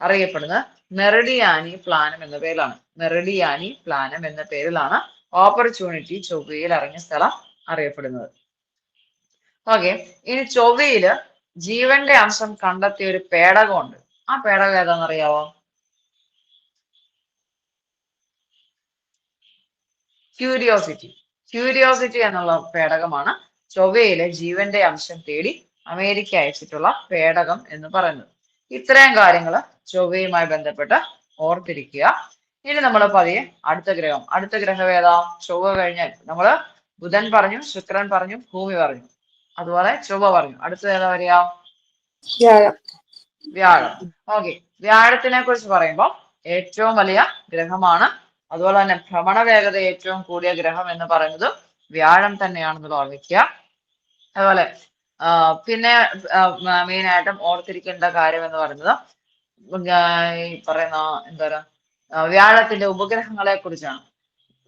അറിയപ്പെടുന്നത് മെറിഡിയാനി പ്ലാനം എന്ന പേരിലാണ്. മെറിഡിയാനി പ്ലാനം എന്ന പേരിലാണ് ഓപ്പർച്യൂണിറ്റി ചൊവ്വയിൽ ഇറങ്ങിയ സ്ഥലം അറിയപ്പെടുന്നത്. ഓക്കെ, ഇനി ചൊവ്വയില് ജീവന്റെ അംശം കണ്ടെത്തിയ ഒരു പേടകമുണ്ട്. ആ പേടകം ഏതാണെന്നറിയാവോ? ക്യൂരിയോസിറ്റി എന്നുള്ള പേടകമാണ് ചൊവ്വയിലെ ജീവന്റെ അംശം തേടി അമേരിക്ക അയച്ചിട്ടുള്ള പേടകം എന്ന് പറയുന്നത്. ഇത്രയും കാര്യങ്ങൾ ചൊവ്വയുമായി ബന്ധപ്പെട്ട് ഓർത്തിരിക്കുക. ഇനി നമ്മൾ പതിയെ അടുത്ത ഗ്രഹം ഏതാ? ചൊവ്വ കഴിഞ്ഞാൽ നമ്മള് ബുധൻ പറഞ്ഞു, ശുക്രൻ പറഞ്ഞു, ഭൂമി പറഞ്ഞു, അതുപോലെ ചൊവ്വ പറഞ്ഞു. അടുത്തത് ഏതാ വരിക? വ്യാഴം. ഓക്കെ, വ്യാഴത്തിനെ കുറിച്ച് പറയുമ്പോൾ ഏറ്റവും വലിയ ഗ്രഹമാണ്, അതുപോലെ തന്നെ ഭ്രമണ വേഗത ഏറ്റവും കൂടിയ ഗ്രഹം എന്ന് പറയുന്നത് വ്യാഴം തന്നെയാണെന്ന് ഓർമ്മിക്കുക. അതുപോലെ പിന്നെ മെയിൻ ആയിട്ടും ഓർത്തിരിക്കേണ്ട കാര്യം എന്ന് പറയുന്നത് ഈ പറയുന്ന എന്താ പറയാ വ്യാഴത്തിന്റെ ഉപഗ്രഹങ്ങളെ കുറിച്ചാണ്.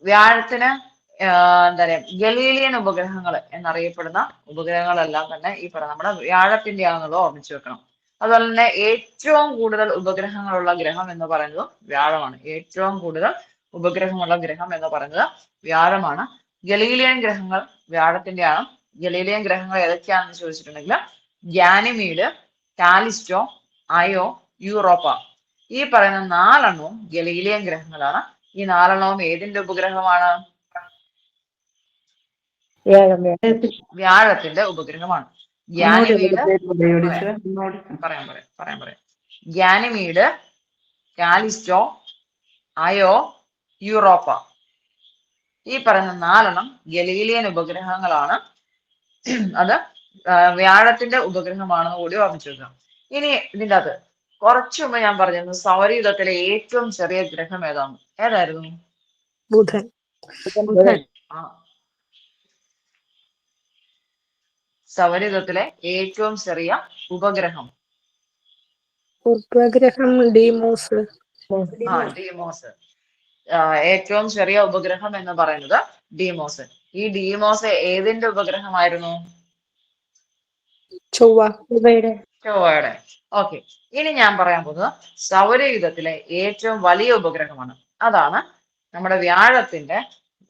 വ്യാഴത്തിന് എന്താ പറയാ ഗലീലിയൻ ഉപഗ്രഹങ്ങൾ എന്നറിയപ്പെടുന്ന ഉപഗ്രഹങ്ങളെല്ലാം തന്നെ ഈ പറയുന്ന നമ്മുടെ വ്യാഴത്തിന്റെ ആണെന്നുള്ളത് ഓർമ്മിച്ചു വെക്കണം. അതുപോലെ തന്നെ ഏറ്റവും കൂടുതൽ ഉപഗ്രഹങ്ങളുള്ള ഗ്രഹം എന്ന് പറയുന്നത് വ്യാഴമാണ്. ഏറ്റവും കൂടുതൽ ഉപഗ്രഹമുള്ള ഗ്രഹം എന്ന് പറയുന്നത് വ്യാഴമാണ്. ഗലീലിയൻ ഗ്രഹങ്ങൾ വ്യാഴത്തിന്റെയാണ്. ഗലീലിയൻ ഗ്രഹങ്ങൾ ഏതൊക്കെയാണെന്ന് ചോദിച്ചിട്ടുണ്ടെങ്കിൽ ഗാനിമീഡ്, കാലിസ്റ്റോ, അയോ, യൂറോപ്പ, ഈ പറയുന്ന 4 ഗലീലിയൻ ഗ്രഹങ്ങളാണ്. ഈ 4 ഏതിന്റെ ഉപഗ്രഹമാണ്? വ്യാഴത്തിന്റെ ഉപഗ്രഹമാണ്. ഗാനിമീഡ്, പറയാം ഗാനിമീഡ്, കാലിസ്റ്റോ, അയോ, യൂറോപ്പ, ഈ പറയുന്ന 4 ഗലീലിയൻ ഉപഗ്രഹങ്ങളാണ്. അത് വ്യാഴത്തിന്റെ ഉപഗ്രഹമാണെന്ന് കൂടി ഓർമ്മിച്ചു വെക്കാം. ഇനി ഇതിൻ്റെ അകത്ത് കുറച്ചു മുമ്പ് ഞാൻ പറഞ്ഞിരുന്നു സൗരയൂഥത്തിലെ ഏറ്റവും ചെറിയ ഗ്രഹം ഏതായിരുന്നു? ബുധൻ. സൗരയൂഥത്തിലെ ഏറ്റവും ചെറിയ ഉപഗ്രഹം? ഉപഗ്രഹം ഡീമോസ്. ഡീമോസ്. ഏറ്റവും ചെറിയ ഉപഗ്രഹം എന്ന് പറയുന്നത് ഡീമോസ്. ഈ ഡീമോസ് ഏതിന്റെ ഉപഗ്രഹമായിരുന്നു? ചൊവ്വയുടെ. ഓക്കെ, ഇനി ഞാൻ പറയാൻ പോകുന്നത് സൗരയൂഥത്തിലെ ഏറ്റവും വലിയ ഉപഗ്രഹമാണ്. അതാണ് നമ്മുടെ വ്യാഴത്തിന്റെ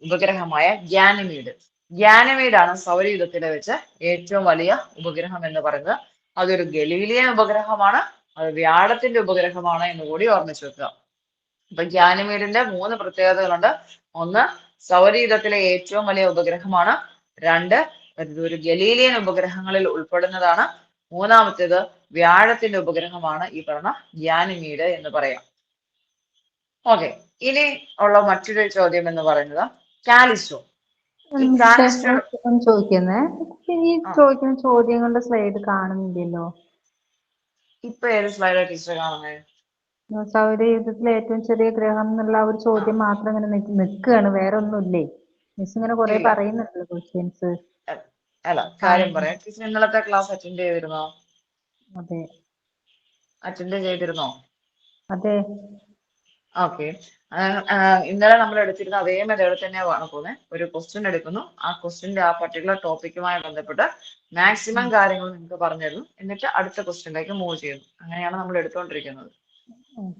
ഉപഗ്രഹമായ ഗ്യാനിമീഡ്. ഗ്യാനിമീഡാണ് സൗരയൂഥത്തിലെ വെച്ച് ഏറ്റവും വലിയ ഉപഗ്രഹം എന്ന് പറയുന്നത്. അതൊരു ഗലീലിയൻ ഉപഗ്രഹമാണ്, അത് വ്യാഴത്തിന്റെ ഉപഗ്രഹമാണ് എന്ന് കൂടി ഓർമ്മിച്ചു വെക്കുക. അപ്പൊ ഗ്യാനിമീഡിന്റെ 3 പ്രത്യേകതകളുണ്ട്. ഒന്ന്, സൗരയൂഥത്തിലെ ഏറ്റവും വലിയ ഉപഗ്രഹമാണ്. 2, ഒരു ഗലീലിയൻ ഉപഗ്രഹങ്ങളിൽ ഉൾപ്പെടുന്നതാണ്. മൂന്നാമത്തേത് വ്യാഴത്തിന്റെ ഉപഗ്രഹമാണ്, ഈ പറഞ്ഞ ഗ്യാനിമീഡ് എന്ന് പറയാം. ഓക്കെ, ഇനി ഉള്ള മറ്റൊരു ചോദ്യം എന്ന് പറയുന്നത് കാലിസ്റ്റോ. ഈ കാലിസ്റ്റോ ചോദിക്കുന്നേ, ഈ ചോദിക്കുന്ന ചോദ്യങ്ങളുടെ സ്ലൈഡ് കാണുന്നില്ലല്ലോ. ഇപ്പൊ ഏത് സ്ലൈഡ് ടീച്ചർ കാണുന്നത്? സൗരയൂഥത്തിലെ ഏറ്റവും ചെറിയ ഗ്രഹം എന്നുള്ള ഒരു ചോദ്യം മാത്രം ഇങ്ങനെ നിൽക്കുകയാണ്, വേറെ ഒന്നുമില്ലേ? മിസ് ഇങ്ങനെ കുറെ പറയുന്നുണ്ടല്ലോ ക്വസ്റ്റ്യൻസ്. അല്ല, കാര്യം പറയാം. ടീച്ചർ ഇന്നലത്തെ ക്ലാസ് അറ്റൻഡ് ചെയ്തിരുന്നോ? അതെ. അറ്റൻഡ് ചെയ്തിരുന്നോ? അതെ. ഓക്കെ, ഇന്നലെ നമ്മൾ എടുത്തിരുന്ന അതേ മെത്തേഡ് തന്നെയാണ് പോകുന്നത്. ഒരു ക്വസ്റ്റ്യൻ എടുക്കുന്നു, ആ ക്വസ്റ്റ്യന്റെ ആ പർട്ടിക്കുലർ ടോപ്പിക്കുമായി ബന്ധപ്പെട്ട് മാക്സിമം കാര്യങ്ങൾ നിങ്ങൾക്ക് പറഞ്ഞിരുന്നു, എന്നിട്ട് അടുത്ത ക്വസ്റ്റ്യനിലേക്ക് മൂവ് ചെയ്യുന്നു. അങ്ങനെയാണ് നമ്മൾ എടുത്തുകൊണ്ടിരിക്കുന്നത്.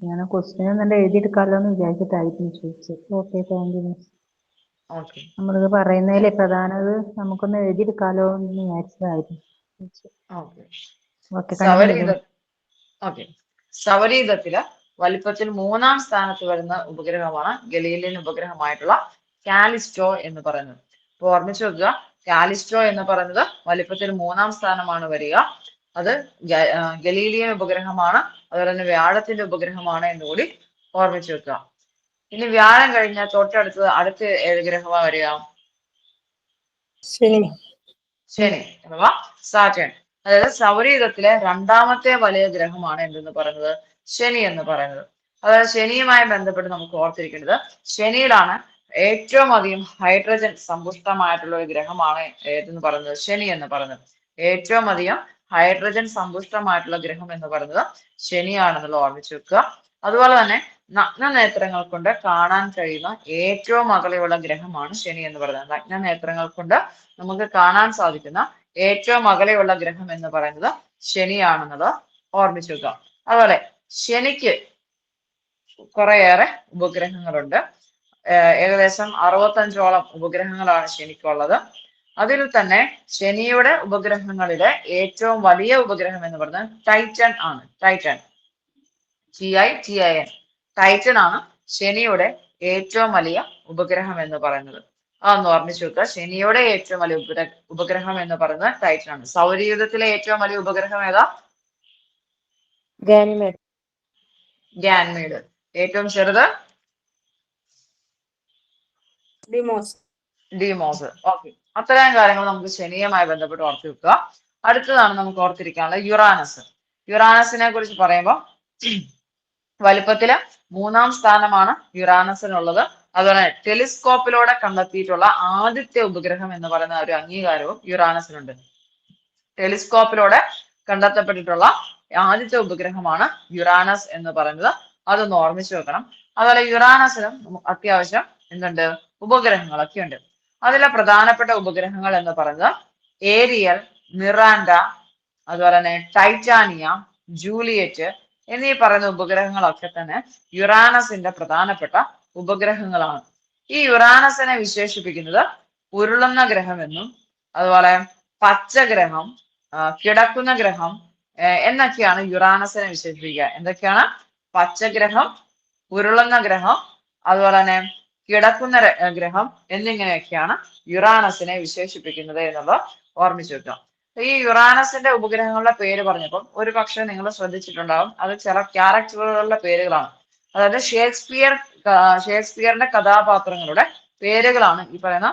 ഞാൻ ക്വസ്റ്റ്യൻ ഒന്നും എഴുതിയെടുക്കാമല്ലോ എന്ന് വിചാരിച്ചിട്ടായിരുന്നു ചോദിച്ചത്. Okay, thank you miss. Okay, നമ്മളിത് പറയുന്നതിലെ പ്രധാനത് നമുക്കൊന്ന് എഴുതിയെടുക്കാലോ എന്ന് വിചാരിച്ചതായിരുന്നു. ഓക്കെ, സൗരയൂഥത്തില് വലിപ്പത്തിൽ 3-ാം സ്ഥാനത്ത് വരുന്ന ഉപഗ്രഹമാണ് ഗലീലിയൻ ഉപഗ്രഹമായിട്ടുള്ള കാലിസ്റ്റോ എന്ന് പറയുന്നത്. അപ്പൊ ഓർമ്മിച്ചു വെക്കുക, കാലിസ്റ്റോ എന്ന് പറയുന്നത് വലിപ്പത്തിൽ 3-ാം സ്ഥാനമാണ് വരിക. അത് ഗലീലിയൻ ഉപഗ്രഹമാണ്, അതുപോലെ തന്നെ വ്യാഴത്തിന്റെ ഉപഗ്രഹമാണ് എന്നുകൂടി ഓർമ്മിച്ചു വെക്കുക. ഇനി വ്യാഴം കഴിഞ്ഞാൽ തൊട്ടടുത്തത് അടുത്ത ഏത് ഗ്രഹമാണ് വരിക? ശനി അഥവാ സാറ്റേൺ. അതായത് സൗരയൂഥത്തിലെ 2ാമത്തെ വലിയ ഗ്രഹമാണ് എന്തെന്ന് പറയുന്നത്? ശനി എന്ന് പറയുന്നത്. അതായത് ശനിയുമായി ബന്ധപ്പെട്ട് നമുക്ക് ഓർത്തിരിക്കേണ്ടത്, ശനിയിലാണ് ഏറ്റവും അധികം ഹൈഡ്രജൻ സമ്പുഷ്ടമായിട്ടുള്ള ഒരു ഗ്രഹമാണ് ഏതെന്ന് പറയുന്നത്? ശനി എന്ന് പറയുന്നത്. ഏറ്റവും അധികം ഹൈഡ്രജൻ സമ്പുഷ്ടമായിട്ടുള്ള ഗ്രഹം എന്ന് പറയുന്നത് ശനിയാണെന്നുള്ള ഓർമ്മിച്ചു വെക്കുക. അതുപോലെ തന്നെ നഗ്നനേത്രങ്ങൾ കൊണ്ട് കാണാൻ കഴിയുന്ന ഏറ്റവും അകലെയുള്ള ഗ്രഹമാണ് ശനി എന്ന് പറയുന്നത്. നഗ്നനേത്രങ്ങൾ കൊണ്ട് നമുക്ക് കാണാൻ സാധിക്കുന്ന ഏറ്റവും അകലെയുള്ള ഗ്രഹം എന്ന് പറയുന്നത് ശനിയാണെന്നുള്ളത് ഓർമ്മിച്ചു വെക്കുക. അതുപോലെ ശനിക്ക് കുറേയേറെ ഉപഗ്രഹങ്ങളുണ്ട്. ഏകദേശം 65ഓളം ഉപഗ്രഹങ്ങളാണ് ശനിക്കുള്ളത്. അതിൽ തന്നെ ശനിയുടെ ഉപഗ്രഹങ്ങളിലെ ഏറ്റവും വലിയ ഉപഗ്രഹം എന്ന് പറയുന്നത് ടൈറ്റൻ ആണ്. Titan, TITAN. ടൈറ്റൻ ആണ് ശനിയുടെ ഏറ്റവും വലിയ ഉപഗ്രഹം എന്ന് പറയുന്നത്. അതൊന്ന് ഓർമ്മിച്ചു വെക്കുക. ശനിയുടെ ഏറ്റവും വലിയ ഉപഗ്രഹം എന്ന് പറയുന്നത് ടൈറ്റൻ ആണ്. സൗരയൂഥത്തിലെ ഏറ്റവും വലിയ ഉപഗ്രഹം ഏതാ? ഗാനിമീഡ്. ഏറ്റവും ചെറുത് ഡീമോസ്. ഓക്കെ, അത്തരം കാര്യങ്ങൾ നമുക്ക് ശനിയുമായി ബന്ധപ്പെട്ട് ഓർത്തു വെക്കുക. അടുത്തതാണ് നമുക്ക് ഓർത്തിരിക്കാനുള്ളത് യുറാനസ്. യുറാനസിനെ കുറിച്ച് പറയുമ്പോൾ വലിപ്പത്തില് 3-ാം സ്ഥാനമാണ് യുറാനസിനുള്ളത്. അതുപോലെ ടെലിസ്കോപ്പിലൂടെ കണ്ടെത്തിയിട്ടുള്ള ആദ്യത്തെ ഉപഗ്രഹം എന്ന് പറയുന്ന ഒരു അംഗീകാരവും യുറാനസിനുണ്ട്. ടെലിസ്കോപ്പിലൂടെ കണ്ടെത്തപ്പെട്ടിട്ടുള്ള ആദ്യത്തെ ഉപഗ്രഹമാണ് യുറാനസ് എന്ന് പറയുന്നത്. അതൊന്ന് ഓർമ്മിച്ചു വെക്കണം. അതുപോലെ യുറാനസിനും അത്യാവശ്യം എന്തുണ്ട്? ഉപഗ്രഹങ്ങളൊക്കെ ഉണ്ട്. അതിലെ പ്രധാനപ്പെട്ട ഉപഗ്രഹങ്ങൾ എന്ന് പറയുന്നത് ഏരിയൽ, മിറാൻഡ, അതുപോലെ തന്നെ ടൈറ്റാനിയ, ജൂലിയറ്റ് എന്നീ പറയുന്ന ഉപഗ്രഹങ്ങളൊക്കെ തന്നെ യുറാനസിന്റെ പ്രധാനപ്പെട്ട ഉപഗ്രഹങ്ങളാണ്. ഈ യുറാനസിനെ വിശേഷിപ്പിക്കുന്നത് ഉരുളുന്ന ഗ്രഹമെന്നും അതുപോലെ പച്ചഗ്രഹം, കിടക്കുന്ന ഗ്രഹം എന്നൊക്കെയാണ് യുറാനസിനെ വിശേഷിപ്പിക്കുക. എന്തൊക്കെയാണ്? പച്ചഗ്രഹം, ഉരുളുന്ന ഗ്രഹം, അതുപോലെ തന്നെ കിടക്കുന്ന ഗ്രഹം എന്നിങ്ങനെയൊക്കെയാണ് യുറാനസിനെ വിശേഷിപ്പിക്കുന്നത് എന്നുള്ളത് ഓർമ്മിച്ചു വെക്കുക. ഈ യുറാനസിന്റെ ഉപഗ്രഹങ്ങളുടെ പേര് പറഞ്ഞപ്പം ഒരു പക്ഷെ നിങ്ങൾ ശ്രദ്ധിച്ചിട്ടുണ്ടാവും, അത് ചില ക്യാരക്ടറുകളുടെ പേരുകളാണ്. അതായത് ഷേക്സ്പിയറിന്റെ കഥാപാത്രങ്ങളുടെ പേരുകളാണ് ഈ പറയുന്ന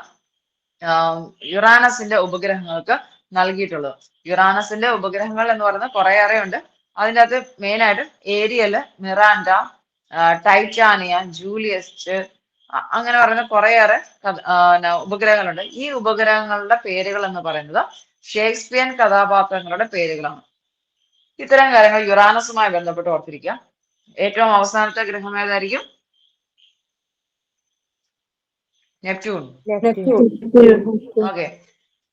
യുറാനസിന്റെ ഉപഗ്രഹങ്ങൾക്ക് നൽകിയിട്ടുള്ളത്. യുറാനസിന്റെ ഉപഗ്രഹങ്ങൾ എന്ന് പറയുന്നത് കുറേയേറെ ഉണ്ട്. അതിൻ്റെ അകത്ത് മെയിൻ ആയിട്ട് ഏരിയല്, മിറാൻഡ, ടൈറ്റാനിയ, ജൂലിയസ് അങ്ങനെ പറയുന്ന കുറേയേറെ ഉപഗ്രഹങ്ങളുണ്ട്. ഈ ഉപഗ്രഹങ്ങളുടെ പേരുകൾ എന്ന് പറയുന്നത് ഷേക്സ്പിയൻ കഥാപാത്രങ്ങളുടെ പേരുകളാണ്. ഇത്തരം കാര്യങ്ങൾ യുറാനസുമായി ബന്ധപ്പെട്ട് ഓർത്തിരിക്കുക. ഏറ്റവും അവസാനത്തെ ഗ്രഹം ഏതായിരിക്കും? നെപ്റ്റ്യൂൺ. ഓക്കെ,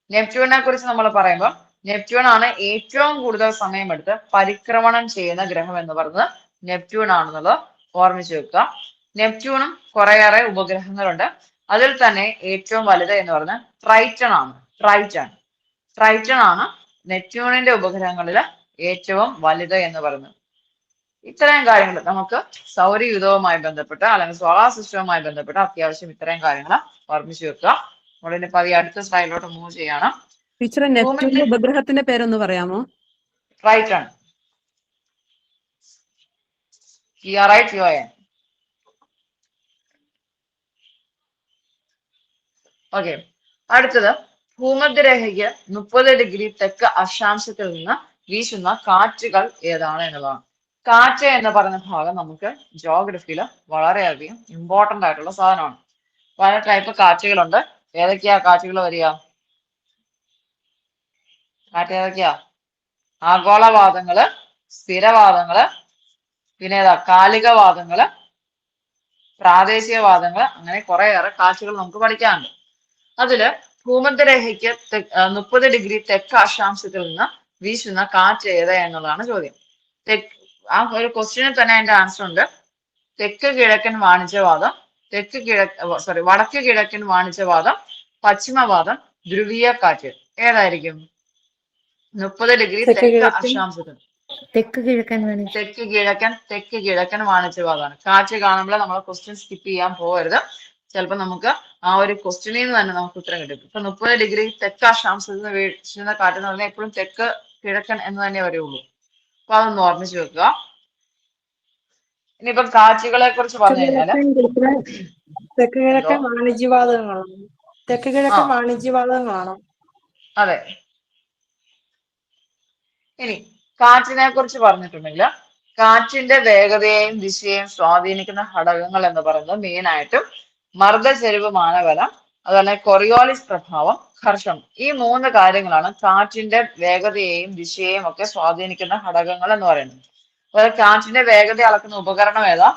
നെപ്റ്റ്യൂണിനെ കുറിച്ച് നമ്മൾ പറയുമ്പോൾ നെപ്റ്റ്യൂൺ ആണ് ഏറ്റവും കൂടുതൽ സമയമെടുത്ത് പരിക്രമണം ചെയ്യുന്ന ഗ്രഹം എന്ന് പറയുന്നത് നെപ്റ്റ്യൂൺ ആണെന്നുള്ളത് ഓർമ്മിച്ചു വെക്കുക. നെപ്റ്റ്യൂണും കുറേയേറെ ഉപഗ്രഹങ്ങളുണ്ട്. അതിൽ തന്നെ ഏറ്റവും വലുത് എന്ന് പറയുന്നത് ട്രൈറ്റൺ ആണ്. ട്രൈറ്റൺ ആണ് നെപ്റ്റ്യൂണിന്റെ ഉപഗ്രഹങ്ങളിൽ ഏറ്റവും വലുത് എന്ന് പറയുന്നത്. ഇത്രയും കാര്യങ്ങൾ നമുക്ക് സൗരയൂഥവുമായി ബന്ധപ്പെട്ട് അല്ലെങ്കിൽ സോളാർ സിസ്റ്റവുമായി ബന്ധപ്പെട്ട് അത്യാവശ്യം ഇത്രയും കാര്യങ്ങൾ ഓർമ്മിച്ചു വെക്കുക. നമ്മളിനി പതിയെ അടുത്ത സ്ലൈഡിലോട്ട് മൂവ് ചെയ്യാണ്. ടീച്ചറെ, നെപ്റ്റ്യൂണിന്റെ ഉപഗ്രഹത്തിന്റെ പേരൊന്ന് പറയാമോ? ട്രൈറ്റൺ. TRITON. ഓക്കെ, അടുത്തത് ഭൂമധ്യരേഖയ്ക്ക് 30 ഡിഗ്രി തെക്ക് അക്ഷാംശത്തിൽ നിന്ന് വീശുന്ന കാറ്റുകൾ ഏതാണ് എന്നുള്ളതാണ്. കാറ്റ് എന്ന് പറയുന്ന ഭാഗം നമുക്ക് ജോഗ്രഫിയിൽ വളരെയധികം ഇമ്പോർട്ടന്റ് ആയിട്ടുള്ള സാധനമാണ്. പല ടൈപ്പ് കാറ്റുകളുണ്ട്. ഏതൊക്കെയാ കാറ്റുകൾ വരിക? കാറ്റ് ഏതൊക്കെയാ? ആഗോളവാദങ്ങള്, സ്ഥിരവാദങ്ങള്, പിന്നെ ഏതാ കാലികവാദങ്ങള്, പ്രാദേശികവാദങ്ങള്, അങ്ങനെ കുറേയേറെ കാറ്റുകൾ നമുക്ക് പഠിക്കാനുണ്ട്. അതില് ഭൂമധ്യരേഖയ്ക്ക് 30 ഡിഗ്രി തെക്ക് അക്ഷാംശത്തിൽ നിന്ന് വീശുന്ന കാറ്റ് ഏത് എന്നുള്ളതാണ് ചോദ്യം. ആ ഒരു ക്വസ്റ്റ്യനിൽ തന്നെ അതിന്റെ ആൻസർ ഉണ്ട്. തെക്ക് കിഴക്കൻ വാണിജ്യവാദം, വടക്ക് കിഴക്കൻ വാണിജ്യവാദം, പശ്ചിമവാദം, ധ്രുവീയ കാറ്റ്. ഏതായിരിക്കും? 30 ഡിഗ്രി തെക്ക് അക്ഷാംശത്തിൽ. തെക്ക് കിഴക്കൻ വാണിജ്യവാദമാണ്. കാറ്റ് കാണുമ്പോൾ നമ്മൾ ക്വസ്റ്റ്യൻ സ്കിപ്പ് ചെയ്യാൻ പോകരുത്. ചിലപ്പോൾ നമുക്ക് ആ ഒരു ക്വസ്റ്റ്യനിൽ നിന്ന് തന്നെ നമുക്ക് ഉത്തരം കിട്ടും. ഇപ്പൊ 30 ഡിഗ്രി തെക്ക് അക്ഷാംശത്തിൽ നിന്ന് വീശുന്ന കാറ്റ് എന്ന് പറഞ്ഞാൽ എപ്പോഴും തെക്ക് കിഴക്കൻ എന്ന് തന്നെ വരുള്ളൂ. അപ്പൊ അതൊന്ന് ഓർമ്മിച്ച് വെക്കുക. ഇനിയിപ്പം കാറ്റുകളെ കുറിച്ച് പറഞ്ഞു കഴിഞ്ഞാല് തെക്ക് കിഴക്കൻ വാണിജ്യവാദങ്ങളാണോ? അതെ. ഇനി കാറ്റിനെ കുറിച്ച് പറഞ്ഞിട്ടുണ്ടെങ്കിൽ കാറ്റിന്റെ വേഗതയെയും ദിശയെയും സ്വാധീനിക്കുന്ന ഘടകങ്ങൾ എന്ന് പറയുന്നത് മെയിൻ ആയിട്ടും മർദ്ദചെരിവ് മാനബലം, അതുപോലെ കൊറിയോളിസ് പ്രഭാവം, ഘർഷണം. ഈ 3 കാര്യങ്ങളാണ് കാറ്റിന്റെ വേഗതയെയും ദിശയെയും ഒക്കെ സ്വാധീനിക്കുന്ന ഘടകങ്ങൾ എന്ന് പറയുന്നത്. അതുപോലെ കാറ്റിന്റെ വേഗത അളക്കുന്ന ഉപകരണം ഏതാ?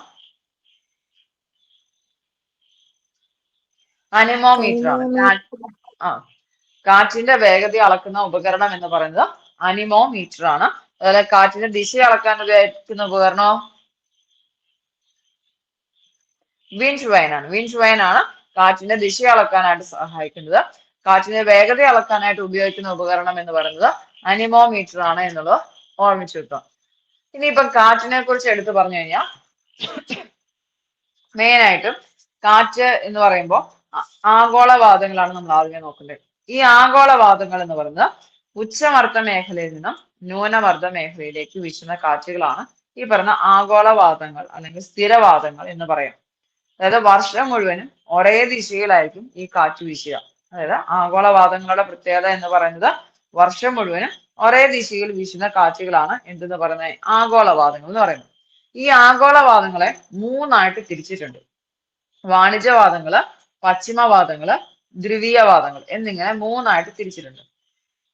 അനിമോമീറ്റർ ആണ്. കാറ്റിന്റെ വേഗത അളക്കുന്ന ഉപകരണം എന്ന് പറയുന്നത് അനിമോമീറ്റർ ആണ്. അതുപോലെ കാറ്റിന്റെ ദിശ അളക്കാൻ ഉപയോഗിക്കുന്ന ഉപകരണമോ വിൻഡ് വൈൻ ആണ് കാറ്റിന്റെ ദിശ അളക്കാനായിട്ട് സഹായിക്കുന്നത്. കാറ്റിന്റെ വേഗത അളക്കാനായിട്ട് ഉപയോഗിക്കുന്ന ഉപകരണം എന്ന് പറയുന്നത് അനിമോമീറ്റർ ആണ് എന്നുള്ളത് ഓർമ്മിച്ചു വെക്കുക. ഇനിയിപ്പം കാറ്റിനെ കുറിച്ച് എടുത്തു പറഞ്ഞു കഴിഞ്ഞാൽ മെയിൻ ആയിട്ടും കാറ്റ് എന്ന് പറയുമ്പോൾ ആഗോളവാദങ്ങളാണ് നമ്മൾ ആദ്യമേ നോക്കേണ്ടത്. ഈ ആഗോളവാദങ്ങൾ എന്ന് പറയുന്നത് ഉച്ചമർദ്ദ മേഖലയിൽ നിന്നും ന്യൂനമർദ്ദ മേഖലയിലേക്ക് വീശുന്ന കാറ്റുകളാണ് ഈ പറയുന്ന ആഗോളവാദങ്ങൾ അല്ലെങ്കിൽ സ്ഥിരവാദങ്ങൾ എന്ന് പറയാം. അതായത് വർഷം മുഴുവനും ഒരേ ദിശയിലായിരിക്കും ഈ കാറ്റ് വീശുക. അതായത് ആഗോളവാദങ്ങളുടെ പ്രത്യേകത എന്ന് പറയുന്നത് വർഷം മുഴുവനും ഒരേ ദിശയിൽ വീശുന്ന കാറ്റുകളാണ് എന്തെന്ന് പറയുന്നത് ആഗോളവാദങ്ങൾ എന്ന് പറയുന്നത്. ഈ ആഗോളവാദങ്ങളെ 3ആയിട്ട് തിരിച്ചിട്ടുണ്ട്. വാണിജ്യവാദങ്ങള്, പശ്ചിമവാദങ്ങള്, ധ്രുവീയവാദങ്ങൾ എന്നിങ്ങനെ 3ആയിട്ട് തിരിച്ചിട്ടുണ്ട്.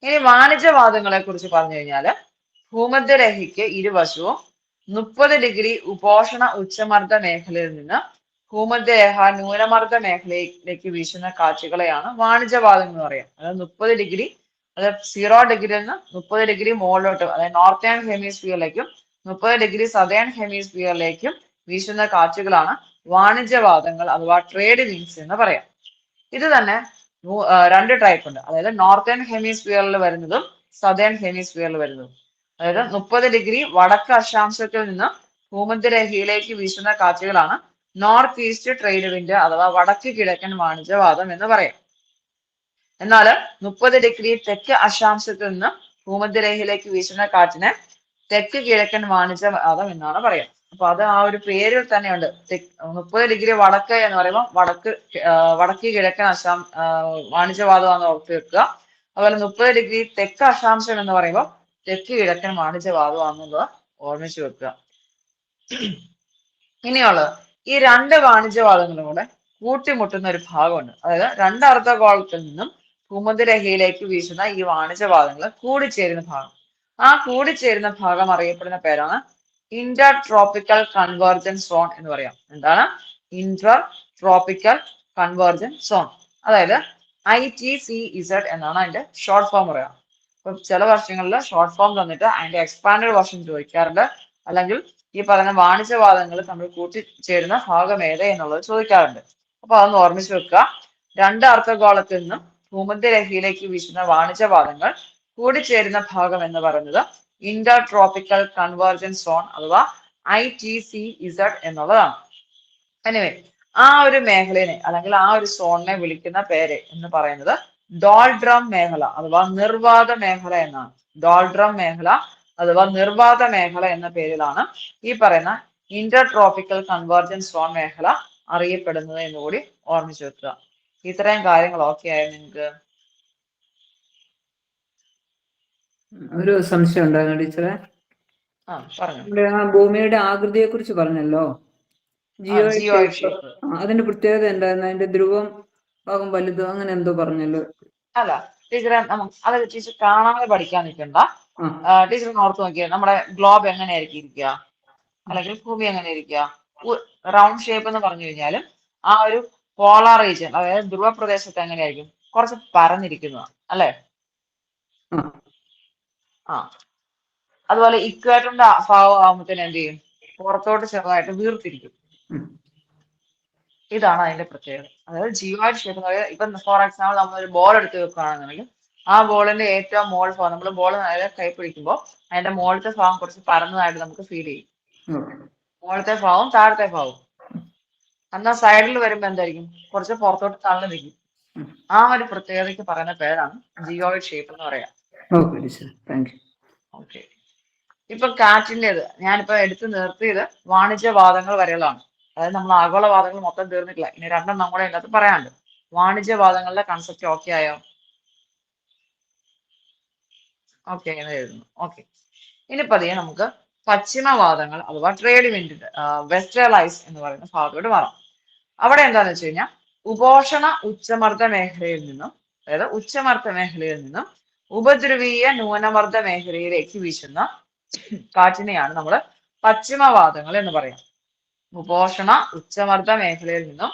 ഇനി വാണിജ്യവാദങ്ങളെ കുറിച്ച് പറഞ്ഞു കഴിഞ്ഞാല് ഭൂമധ്യരേഖയ്ക്ക് ഇരുവശവും 30 ഡിഗ്രി ഉപോഷണ ഉച്ചമർദ്ദ മേഖലയിൽ നിന്ന് ഭൂമധ്യരേഖ ന്യൂനമർദ്ദ മേഖലയിലേക്ക് വീശുന്ന കാറ്റുകളെയാണ് വാണിജ്യവാദങ്ങൾ എന്ന് പറയാം. അതായത് 30 ഡിഗ്രി, അതായത് 0 ഡിഗ്രിയിൽ നിന്ന് 30 ഡിഗ്രി മുകളിലോട്ട്, അതായത് നോർത്തേൺ ഹെമിസ്ഫിയറിലേക്കും 30 ഡിഗ്രി സദേൺ ഹെമിസ്ഫിയറിലേക്കും വീശുന്ന കാറ്റുകളാണ് വാണിജ്യവാദങ്ങൾ അഥവാ ട്രേഡ് വിൻഡ്സ് എന്ന് പറയാം. ഇത് തന്നെ 2 ടൈപ്പ് ഉണ്ട്. അതായത് നോർത്തേൺ ഹെമിസ്ഫിയറിൽ വരുന്നതും സദേൺ ഹെമിസ്ഫിയറിൽ വരുന്നതും. അതായത് 30 ഡിഗ്രി വടക്ക് അക്ഷാംശത്തിൽ നിന്ന് ഭൂമധ്യരേഖയിലേക്ക് വീശുന്ന കാറ്റുകളാണ് നോർത്ത് ഈസ്റ്റ് ട്രേഡ് വിൻഡ് അഥവാ വടക്ക് കിഴക്കൻ വാണിജ്യവാദം എന്ന് പറയാം. എന്നാൽ 30 ഡിഗ്രി തെക്ക് അക്ഷാംശത്തിൽ നിന്ന് ഭൂമധ്യരേഖയിലേക്ക് വീശുന്ന കാറ്റിനെ തെക്ക് കിഴക്കൻ വാണിജ്യവാദം എന്നാണ് പറയാം. അപ്പൊ അത് ആ ഒരു പേരിൽ തന്നെയുണ്ട്. 30 ഡിഗ്രി വടക്ക് എന്ന് പറയുമ്പോൾ വടക്ക് കിഴക്കൻ വാണിജ്യവാദമാണെന്ന് ഓർത്ത് വെക്കുക. അതുപോലെ 30 ഡിഗ്രി തെക്ക് അക്ഷാംശം എന്ന് പറയുമ്പോൾ തെക്ക് കിഴക്കൻ വാണിജ്യവാദമാണെന്നുള്ളത് ഓർമ്മിച്ചു വെക്കുക. ഇനിയുള്ളത് ഈ 2 വാണിജ്യവാദങ്ങളും കൂടെ കൂട്ടിമുട്ടുന്ന ഒരു ഭാഗമുണ്ട്. അതായത് 2 അർദ്ധഗോളത്തിൽ നിന്നും ഭൂമധ്യരേഖയിലേക്ക് വീശുന്ന ഈ വാണിജ്യവാദങ്ങൾ കൂടിച്ചേരുന്ന ഭാഗം. ആ കൂടിച്ചേരുന്ന ഭാഗം അറിയപ്പെടുന്ന പേരാണ് ഇന്റർ ട്രോപ്പിക്കൽ കൺവേർജൻസ് സോൺ എന്ന് പറയാം. എന്താണ് ഇന്റർ ട്രോപ്പിക്കൽ കൺവേർജൻസ് സോൺ? അതായത് ITCZ എന്നാണ് അതിന്റെ ഷോർട്ട് ഫോം പറയാം. ഇപ്പൊ ചില വർഷങ്ങളിൽ ഷോർട്ട് ഫോം തന്നിട്ട് അതിന്റെ എക്സ്പാൻഡഡ് വർഷം ചോദിക്കാറുണ്ട്, അല്ലെങ്കിൽ ഈ പറയുന്ന വാണിജ്യവാദങ്ങൾ തമ്മിൽ കൂട്ടിച്ചേരുന്ന ഭാഗം ഏത് എന്നുള്ളത് ചോദിക്കാറുണ്ട്. അപ്പൊ അതൊന്ന് ഓർമ്മിച്ച് വെക്കുക. രണ്ട് അർദ്ധഗോളത്തിൽ നിന്നും ഭൂമധ്യരേഖയിലേക്ക് വീശുന്ന വാണിജ്യവാദങ്ങൾ കൂടിച്ചേരുന്ന ഭാഗം എന്ന് പറയുന്നത് ഇന്റർ ട്രോപ്പിക്കൽ കൺവേർജൻസ് സോൺ അഥവാ ITCZ എന്നുള്ളതാണ്. എനിവേ, ആ ഒരു മേഖലയെ അല്ലെങ്കിൽ ആ ഒരു സോണിനെ വിളിക്കുന്ന പേര് എന്ന് പറയുന്നത് ഡോൾഡ്രം മേഖല അഥവാ നിർവാത മേഖല എന്നാണ്. ഡോൾഡ്രം മേഖല അഥവാ നിർവാത മേഖല എന്ന പേരിലാണ് ഈ പറയുന്ന ഇന്റർ ട്രോപ്പിക്കൽ കൺവേർജൻസ് സോൺ മേഖല അറിയപ്പെടുന്നത് എന്നുകൂടി ഓർമ്മിച്ചു വെക്കുക. ഇത്രയും കാര്യങ്ങൾ ഓക്കെ ആയോ നിങ്ങൾക്ക്? ഒരു സംശയം ഉണ്ടായിരുന്നു ടീച്ചറെ. പറഞ്ഞു. നമ്മുടെ ആ ഭൂമിയുടെ ആകൃതിയെ കുറിച്ച് പറഞ്ഞല്ലോ, ജിയോയിഡ് ഷേപ്പ്. അതിന്റെ പ്രത്യേകത എന്തായിരുന്നു? അതിന്റെ ധ്രുവം ഭാഗം വലുത് അങ്ങനെ എന്തോ പറഞ്ഞല്ലോ. അല്ല ടീച്ചറെ, അത് ടീച്ചർ കാണാതെ പഠിക്കാൻ നിൽക്കണ്ട. ടീച്ചർ ഓർത്ത് നോക്കിയാൽ നമ്മുടെ ഗ്ലോബ് എങ്ങനെയായിരിക്കും ഇരിക്കുക, അല്ലെങ്കിൽ ഭൂമി എങ്ങനെ ഇരിക്കുക? റൗണ്ട് ഷേപ്പ് എന്ന് പറഞ്ഞു കഴിഞ്ഞാലും ആ ഒരു പോളാർ റീജിയൻ അതായത് ധ്രുവ പ്രദേശത്ത് എങ്ങനെയായിരിക്കും? കുറച്ച് പരന്നിരിക്കുന്നതാണ് അല്ലെ? അതുപോലെ ഇക്വേറ്ററിന്റെ ഭാഗം ആകുമ്പോഴത്തേന് എന്ത് ചെയ്യും? പുറത്തോട്ട് ചെറുതായിട്ട് വീർത്തിരിക്കും. ഇതാണ് അതിന്റെ പ്രത്യേകത. അതായത് ജിയോയിഡ് ഷേപ്പ് എന്ന് പറയുന്നത്, ഇപ്പൊ ഫോർ എക്സാമ്പിൾ നമ്മളൊരു ബോൾ എടുത്ത് വെക്കുകയാണെന്നുണ്ടെങ്കിൽ ആ ബോളിന്റെ ഏറ്റവും മോൾ ഭാഗം നമ്മൾ ബോൾ നേരെ കൈ പിടിക്കുമ്പോൾ അതിന്റെ മുകളിലത്തെ ഭാഗം കുറച്ച് പരന്നതായിട്ട് നമുക്ക് ഫീൽ ചെയ്യും. മുകളിലത്തെ ഭാഗവും താഴത്തെ ഭാഗവും. എന്നാൽ സൈഡിൽ വരുമ്പോൾ എന്തായിരിക്കും? കുറച്ച് പുറത്തോട്ട് തള്ളി നിൽക്കും. ആ ഒരു പ്രത്യേകതയ്ക്ക് പറയുന്ന പേരാണ് ജിയോയിഡ് ഷേപ്പ് എന്ന് പറയാം. ഓക്കെ. ഇപ്പൊ കാറ്റിന്റേത് ഞാനിപ്പോ എടുത്തു നിർത്തിയത് വാണിജ്യവാദങ്ങൾ വരെയുള്ളതാണ്. അതായത് നമ്മൾ ആഗോളവാദങ്ങൾ മൊത്തം തീർന്നിട്ടില്ല. ഇനി രണ്ടെണ്ണം കൂടെ ഇതിനകത്ത് പറയാനുണ്ട്. വാണിജ്യവാദങ്ങളുടെ കൺസെപ്റ്റ് ഓക്കെ ആയോ? ഓക്കെ എന്ന് എഴുതുന്നു. ഓക്കെ. ഇനി പതിയെ നമുക്ക് പശ്ചിമവാദങ്ങൾ അഥവാ ട്രേഡ് വിൻഡ് വെസ്റ്റേർലൈസ് എന്ന് പറയുന്ന ഭാഗത്തോട്ട് മാറാം. അവിടെ എന്താന്ന് വെച്ച് കഴിഞ്ഞാൽ ഉപോഷണ ഉച്ചമർദ്ദ മേഖലയിൽ നിന്നും, അതായത് ഉച്ചമർദ്ദ മേഖലയിൽ നിന്നും ഉപദ്രവീയ ന്യൂനമർദ്ദ മേഖലയിലേക്ക് വീശുന്ന കാറ്റിനെയാണ് നമ്മൾ പശ്ചിമവാദങ്ങൾ എന്ന് പറയാം. ഉപോഷണ ഉച്ചമർദ്ദ മേഖലയിൽ നിന്നും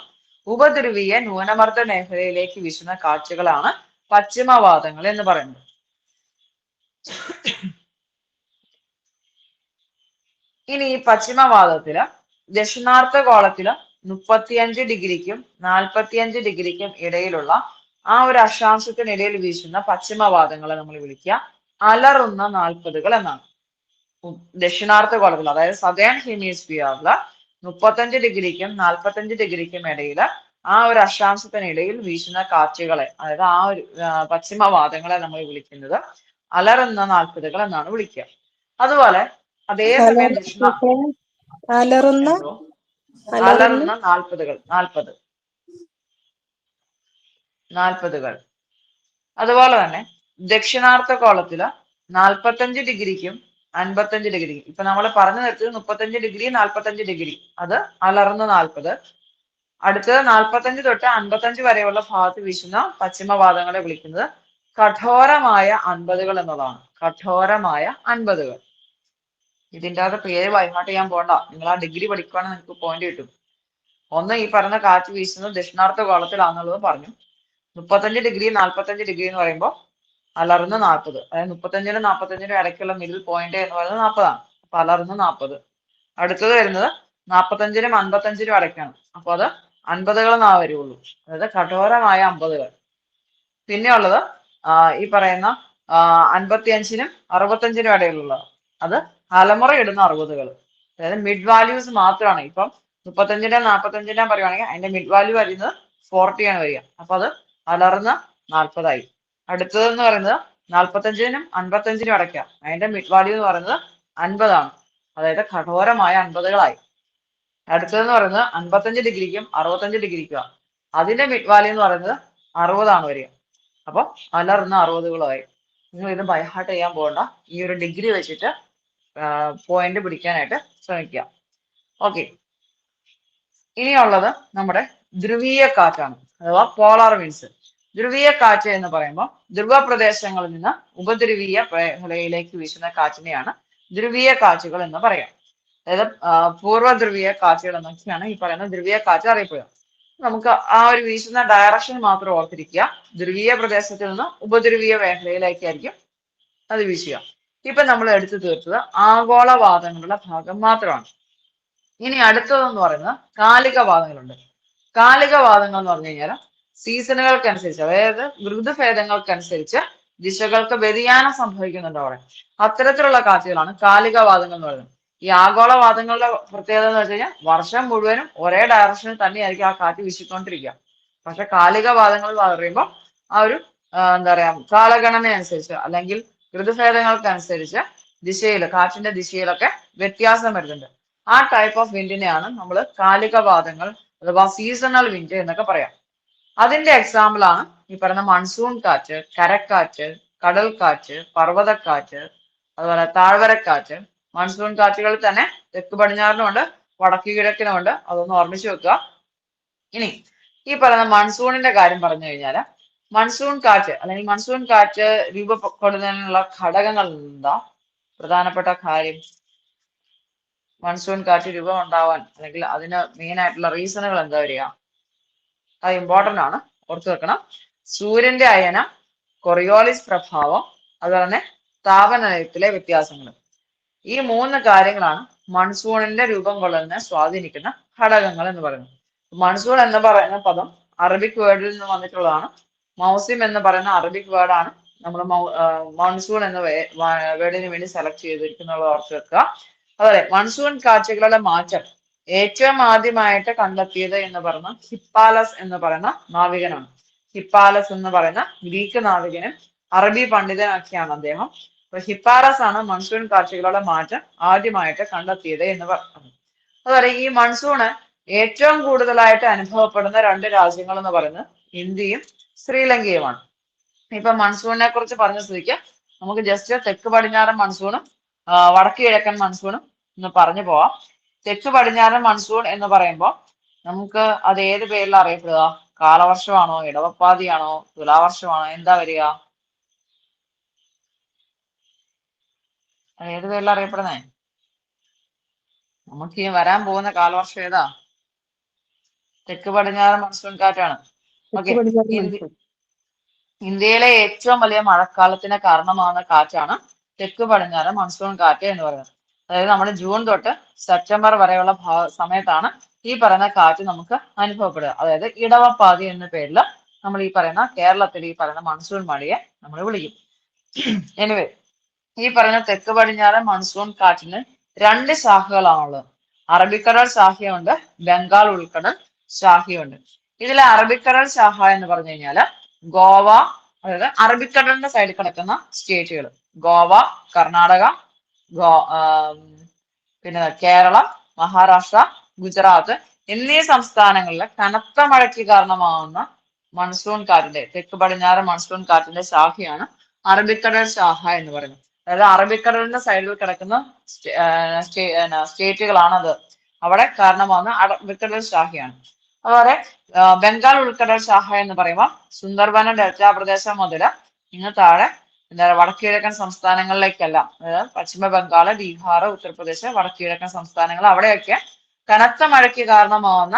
ഉപദ്രവീയ ന്യൂനമർദ്ദ മേഖലയിലേക്ക് വീശുന്ന കാറ്റുകളാണ് പശ്ചിമവാദങ്ങൾ എന്ന് പറയുന്നത്. ഇനി ഈ പശ്ചിമവാദത്തില് ദക്ഷിണാർദ്ധഗോളത്തില് 35 ഡിഗ്രിക്കും 45 ഡിഗ്രിക്കും ഇടയിലുള്ള ആ ഒരു അക്ഷാംശത്തിനിടയിൽ വീശുന്ന പശ്ചിമവാദങ്ങളെ നമ്മൾ വിളിക്കുക അലറുന്ന 40കൾ എന്നാണ്. ദക്ഷിണാർദ്ധഗോളത്തിൽ അതായത് സദേൺ ഹെമിസ്ഫിയറില് 35 ഡിഗ്രിക്കും 45 ഡിഗ്രിക്കും ഇടയിൽ ആ ഒരു അക്ഷാംശത്തിനിടയിൽ വീശുന്ന കാറ്റുകളെ, അതായത് ആ ഒരു പശ്ചിമവാദങ്ങളെ നമ്മൾ വിളിക്കുന്നത് അലറുന്ന 40കൾ എന്നാണ് വിളിക്കുക. അതുപോലെ അതേസമയം അലറുന്ന 40കൾ. അതുപോലെ തന്നെ ദക്ഷിണാർദ്ധഗോളത്തില് 45 ഡിഗ്രിക്കും 55 ഡിഗ്രിക്കും, ഇപ്പൊ നമ്മൾ പറഞ്ഞു നിർത്തിയത് 35 ഡിഗ്രി 45 ഡിഗ്രി, അത് അലർന്ന 40. അടുത്തത് 45 തൊട്ട് 55 വരെയുള്ള ഭാഗത്ത് വീശുന്ന പശ്ചിമവാദങ്ങളെ വിളിക്കുന്നത് കഠോരമായ 50കൾ എന്നതാണ്. കഠോരമായ 50കൾ. ഇതിൻ്റെ അകത്ത് പേര് വൈഹാട്ട് ചെയ്യാൻ പോകണ്ട. നിങ്ങൾ ആ ഡിഗ്രി പഠിക്കുകയാണെങ്കിൽ നിങ്ങൾക്ക് പോയിന്റ് കിട്ടും. ഒന്ന്, ഈ പറഞ്ഞ കാറ്റ് വീശുന്നത് ദക്ഷിണാർദ്ധഗോളത്തിലാണെന്നുള്ളത് പറഞ്ഞു. 35 ഡിഗ്രി 45 ഡിഗ്രി എന്ന് പറയുമ്പോൾ അലർന്ന് 40, അതായത് 35നും 45നും ഇടയ്ക്കുള്ള മിഡിൽ പോയിന്റ് എന്ന് പറയുന്നത് 40ആണ്. അപ്പൊ അലർന്ന് 40. അടുത്തത് വരുന്നത് 45നും 55നും ഇടയ്ക്കാണ്. അപ്പൊ അത് 50കൾ എന്നാ വരുള്ളൂ, അതായത് കഠോരമായ 50കൾ. പിന്നെ ഉള്ളത് ഈ പറയുന്ന 55നും 65നും ഇടയിലുള്ള അത് അലമുറ ഇടുന്ന 60കൾ, അതായത് മിഡ് വാല്യൂസ് മാത്രമാണ്. ഇപ്പം 35നും 45നും പറയുവാണെങ്കിൽ അതിന്റെ മിഡ് വാല്യൂ വരുന്നത് 40 ആണ് വരിക. അപ്പൊ അത് അലർന്ന 40ആയി. അടുത്തതെന്ന് പറയുന്നത് 45നും 55നും അടയ്ക്കാം, അതിന്റെ മിഡ് വാല്യൂ എന്ന് പറയുന്നത് 50 ആണ്, അതായത് കഠോരമായ 50കളായി. അടുത്തതെന്ന് പറയുന്നത് 55 ഡിഗ്രിക്കും 65 ഡിഗ്രിക്കുമാണ്, അതിന്റെ മിഡ് വാല്യൂ എന്ന് പറയുന്നത് 60 ആണ് വരിക. അപ്പൊ അലർന്ന 60കളായി. നിങ്ങൾ ഇത് ബൈഹാർട്ട് ചെയ്യാൻ പോകണ്ട, ഈ ഒരു ഡിഗ്രി വെച്ചിട്ട് പോയിന്റ് പിടിക്കാനായിട്ട് ശ്രമിക്കുക. ഓക്കെ. ഇനിയുള്ളത് നമ്മുടെ ധ്രുവീയ കാറ്റാണ്, അഥവാ പോളാർ വിൻഡ്സ്. ധ്രുവീയ കാറ്റ് എന്ന് പറയുമ്പോൾ ധ്രുവ പ്രദേശങ്ങളിൽ നിന്ന് ഉപധ്രുവീയ മേഖലയിലേക്ക് വീശുന്ന കാറ്റിനെയാണ് ധ്രുവീയ കാറ്റുകൾ എന്ന് പറയാം. അതായത് പൂർവ്വ ധ്രുവീയ കാറ്റുകൾ എന്നൊക്കെയാണ് ഈ പറയുന്ന ധ്രുവീയ കാറ്റ് അറിയപ്പെടുക. നമുക്ക് ആ ഒരു വീശുന്ന ഡയറക്ഷൻ മാത്രം ഓർത്തിരിക്കുക. ധ്രുവീയ പ്രദേശത്തിൽ നിന്ന് ഉപധ്രുവീയ മേഖലയിലേക്കായിരിക്കും അത് വീശുക. ഇപ്പൊ നമ്മൾ എടുത്തു തീർത്തത് ആഗോളവാദങ്ങളുടെ ഭാഗം മാത്രമാണ്. ഇനി അടുത്തതെന്ന് പറയുന്നത് കാലികവാദങ്ങളുണ്ട്. കാലികവാദങ്ങൾ എന്ന് പറഞ്ഞു കഴിഞ്ഞാൽ സീസണുകൾക്കനുസരിച്ച്, അതായത് ഋതുഭേദങ്ങൾക്കനുസരിച്ച് ദിശകൾക്ക് വ്യതിയാനം സംഭവിക്കുന്നുണ്ട് അവിടെ. അത്തരത്തിലുള്ള കാറ്റുകളാണ് കാലികവാദങ്ങൾ എന്ന് പറയുന്നത്. ഈ ആഗോളവാദങ്ങളുടെ പ്രത്യേകത എന്ന് വെച്ച് കഴിഞ്ഞാൽ വർഷം മുഴുവനും ഒരേ ഡയറക്ഷനിൽ തന്നെയായിരിക്കും ആ കാറ്റ് വീശിക്കൊണ്ടിരിക്കുക. പക്ഷെ കാലികവാദങ്ങൾ എന്ന് പറയുമ്പോൾ ആ ഒരു എന്താ പറയാ കാലഗണന അനുസരിച്ച് അല്ലെങ്കിൽ ഋതുഭേദങ്ങൾക്കനുസരിച്ച് ദിശയിൽ, കാറ്റിന്റെ ദിശയിലൊക്കെ വ്യത്യാസം വരുന്നുണ്ട്. ആ ടൈപ്പ് ഓഫ് വിൻഡിനെയാണ് നമ്മൾ കാലികവാദങ്ങൾ അഥവാ സീസണൽ വിൻഡ് എന്നൊക്കെ പറയാം. അതിന്റെ എക്സാമ്പിൾ ആണ് ഈ പറയുന്ന മൺസൂൺ കാറ്റ്, കരക്കാറ്റ്, കടൽക്കാറ്റ്, പർവ്വതക്കാറ്റ്, അതുപോലെ താഴ്വരക്കാറ്റ്. മൺസൂൺ കാറ്റുകളിൽ തന്നെ തെക്ക് പടിഞ്ഞാറിനുമുണ്ട് വടക്ക് കിഴക്കിനുമുണ്ട്. അതൊന്ന് ഓർമ്മിച്ച് വെക്കുക. ഇനി ഈ പറയുന്ന മൺസൂണിന്റെ കാര്യം പറഞ്ഞു കഴിഞ്ഞാൽ മൺസൂൺ കാറ്റ് അല്ലെങ്കിൽ മൺസൂൺ കാറ്റ് രൂപപ്പെടുന്നതിനുള്ള ഘടകങ്ങൾ എന്താ? പ്രധാനപ്പെട്ട കാര്യം, മൺസൂൺ കാറ്റ് രൂപം ഉണ്ടാവാൻ അല്ലെങ്കിൽ അതിന് മെയിൻ ആയിട്ടുള്ള റീസണുകൾ എന്താ വരിക? അത് ഇമ്പോർട്ടന്റ് ആണ്, ഓർത്തു വെക്കണം. സൂര്യന്റെ അയനം, കൊറിയോളിസ് പ്രഭാവം, അതുപോലെ തന്നെ താപനിലയത്തിലെ വ്യത്യാസങ്ങൾ. ഈ 3 കാര്യങ്ങളാണ് മൺസൂണിന്റെ രൂപം കൊള്ളുന്നതിനെ സ്വാധീനിക്കുന്ന ഘടകങ്ങൾ എന്ന് പറയുന്നത്. മൺസൂൺ എന്ന് പറയുന്ന പദം അറബിക് വേർഡിൽ നിന്ന് വന്നിട്ടുള്ളതാണ്. മൗസിം എന്ന് പറയുന്ന അറബിക് വേർഡാണ് നമ്മൾ മൺസൂൺ എന്ന വേർഡിന് വേണ്ടി സെലക്ട് ചെയ്തിരിക്കുന്നത് ഓർത്ത് വെക്കുക. അതുപോലെ മൺസൂൺ കാറ്റുകളുടെ മാറ്റം ഏറ്റവും ആദ്യമായിട്ട് കണ്ടെത്തിയത് എന്ന് പറയുന്ന ഹിപ്പാലസ് എന്ന് പറയുന്ന നാവികനാണ്. ഹിപ്പാലസ് എന്ന് പറയുന്ന ഗ്രീക്ക് നാവികനും അറബി പണ്ഡിതനൊക്കെയാണ് അദ്ദേഹം. അപ്പൊ ഹിപ്പാലസ് ആണ് മൺസൂൺ കാറ്റുകളുടെ മാറ്റം ആദ്യമായിട്ട് കണ്ടെത്തിയത് എന്ന് പറഞ്ഞു. അതുപോലെ ഈ മൺസൂണ് ഏറ്റവും കൂടുതലായിട്ട് അനുഭവപ്പെടുന്ന 2 രാജ്യങ്ങൾ എന്ന് പറയുന്നത് ഇന്ത്യയും ശ്രീലങ്കയുമാണ്. ഇപ്പൊ മൺസൂണിനെ കുറിച്ച് പറഞ്ഞ സ്ഥിതിക്ക് നമുക്ക് ജസ്റ്റ് തെക്ക് പടിഞ്ഞാറൻ മൺസൂണും വടക്ക് കിഴക്കൻ മൺസൂണും ഒന്ന് പറഞ്ഞു പോവാം. തെക്ക് പടിഞ്ഞാറൻ മൺസൂൺ എന്ന് പറയുമ്പോൾ നമുക്ക് അത് ഏത് പേരിൽ അറിയപ്പെടുക? കാലവർഷമാണോ, ഇടവപ്പാതിയാണോ, തുലാവർഷമാണോ, എന്താ വരിക? അത് ഏത് പേരിൽ അറിയപ്പെടുന്നേ? നമുക്ക് ഈ വരാൻ പോകുന്ന കാലവർഷം ഏതാ? തെക്ക് പടിഞ്ഞാറൻ മൺസൂൺ കാറ്റാണ്. ഓക്കെ, ഇന്ത്യയിലെ ഏറ്റവും വലിയ മഴക്കാലത്തിന് കാരണമാകുന്ന കാറ്റാണ് തെക്ക് പടിഞ്ഞാറൻ മൺസൂൺ കാറ്റ് എന്ന് പറയുന്നത്. അതായത് നമ്മുടെ ജൂൺ തൊട്ട് സെപ്റ്റംബർ വരെയുള്ള സമയത്താണ് ഈ പറയുന്ന കാറ്റ് നമുക്ക് അനുഭവപ്പെടുക. അതായത് ഇടവപ്പാതി എന്ന പേരിൽ നമ്മൾ ഈ പറയുന്ന കേരളത്തിൽ ഈ പറയുന്ന മൺസൂൺ മഴയെ നമ്മൾ വിളിക്കും. എനിവേ, ഈ പറയുന്ന തെക്ക് പടിഞ്ഞാറൻ മൺസൂൺ കാറ്റിന് 2 ശാഖകളാണുള്ളത്. അറബിക്കടൽ ശാഖയുണ്ട്, ബംഗാൾ ഉൾക്കടൽ ശാഖയുണ്ട്. ഇതിലെ അറബിക്കടൽ ശാഖ എന്ന് പറഞ്ഞു കഴിഞ്ഞാല് ഗോവ, അതായത് അറബിക്കടലിന്റെ സൈഡിൽ കിടക്കുന്ന സ്റ്റേറ്റുകൾ ഗോവ, കർണാടക, പിന്നെ കേരളം, മഹാരാഷ്ട്ര, ഗുജറാത്ത് എന്നീ സംസ്ഥാനങ്ങളിലെ കനത്ത മഴയ്ക്ക് കാരണമാകുന്ന മൺസൂൺ കാറ്റിന്റെ തെക്ക് പടിഞ്ഞാറൻ മൺസൂൺ കാറ്റിന്റെ ശാഖയാണ് അറബിക്കടൽ ശാഖ എന്ന് പറയുന്നത്. അതായത് അറബിക്കടലിന്റെ സൈഡിൽ കിടക്കുന്ന സ്റ്റേറ്റുകളാണത്. അവിടെ കാരണമാകുന്ന അറബിക്കടൽ ശാഖയാണ്. അതുപോലെ ബംഗാൾ ഉൾക്കടൽ ശാഖ എന്ന് പറയുമ്പോൾ സുന്ദർബന ഡെൽറ്റ പ്രദേശം മുതൽ ഇന്ന് താഴെ എന്താ വടക്ക് കിഴക്കൻ സംസ്ഥാനങ്ങളിലേക്കെല്ലാം, അതായത് പശ്ചിമ ബംഗാള്, ബീഹാർ, ഉത്തർപ്രദേശ്, വടക്ക് കിഴക്കൻ സംസ്ഥാനങ്ങൾ അവിടെയൊക്കെ കനത്ത മഴയ്ക്ക് കാരണമാവുന്ന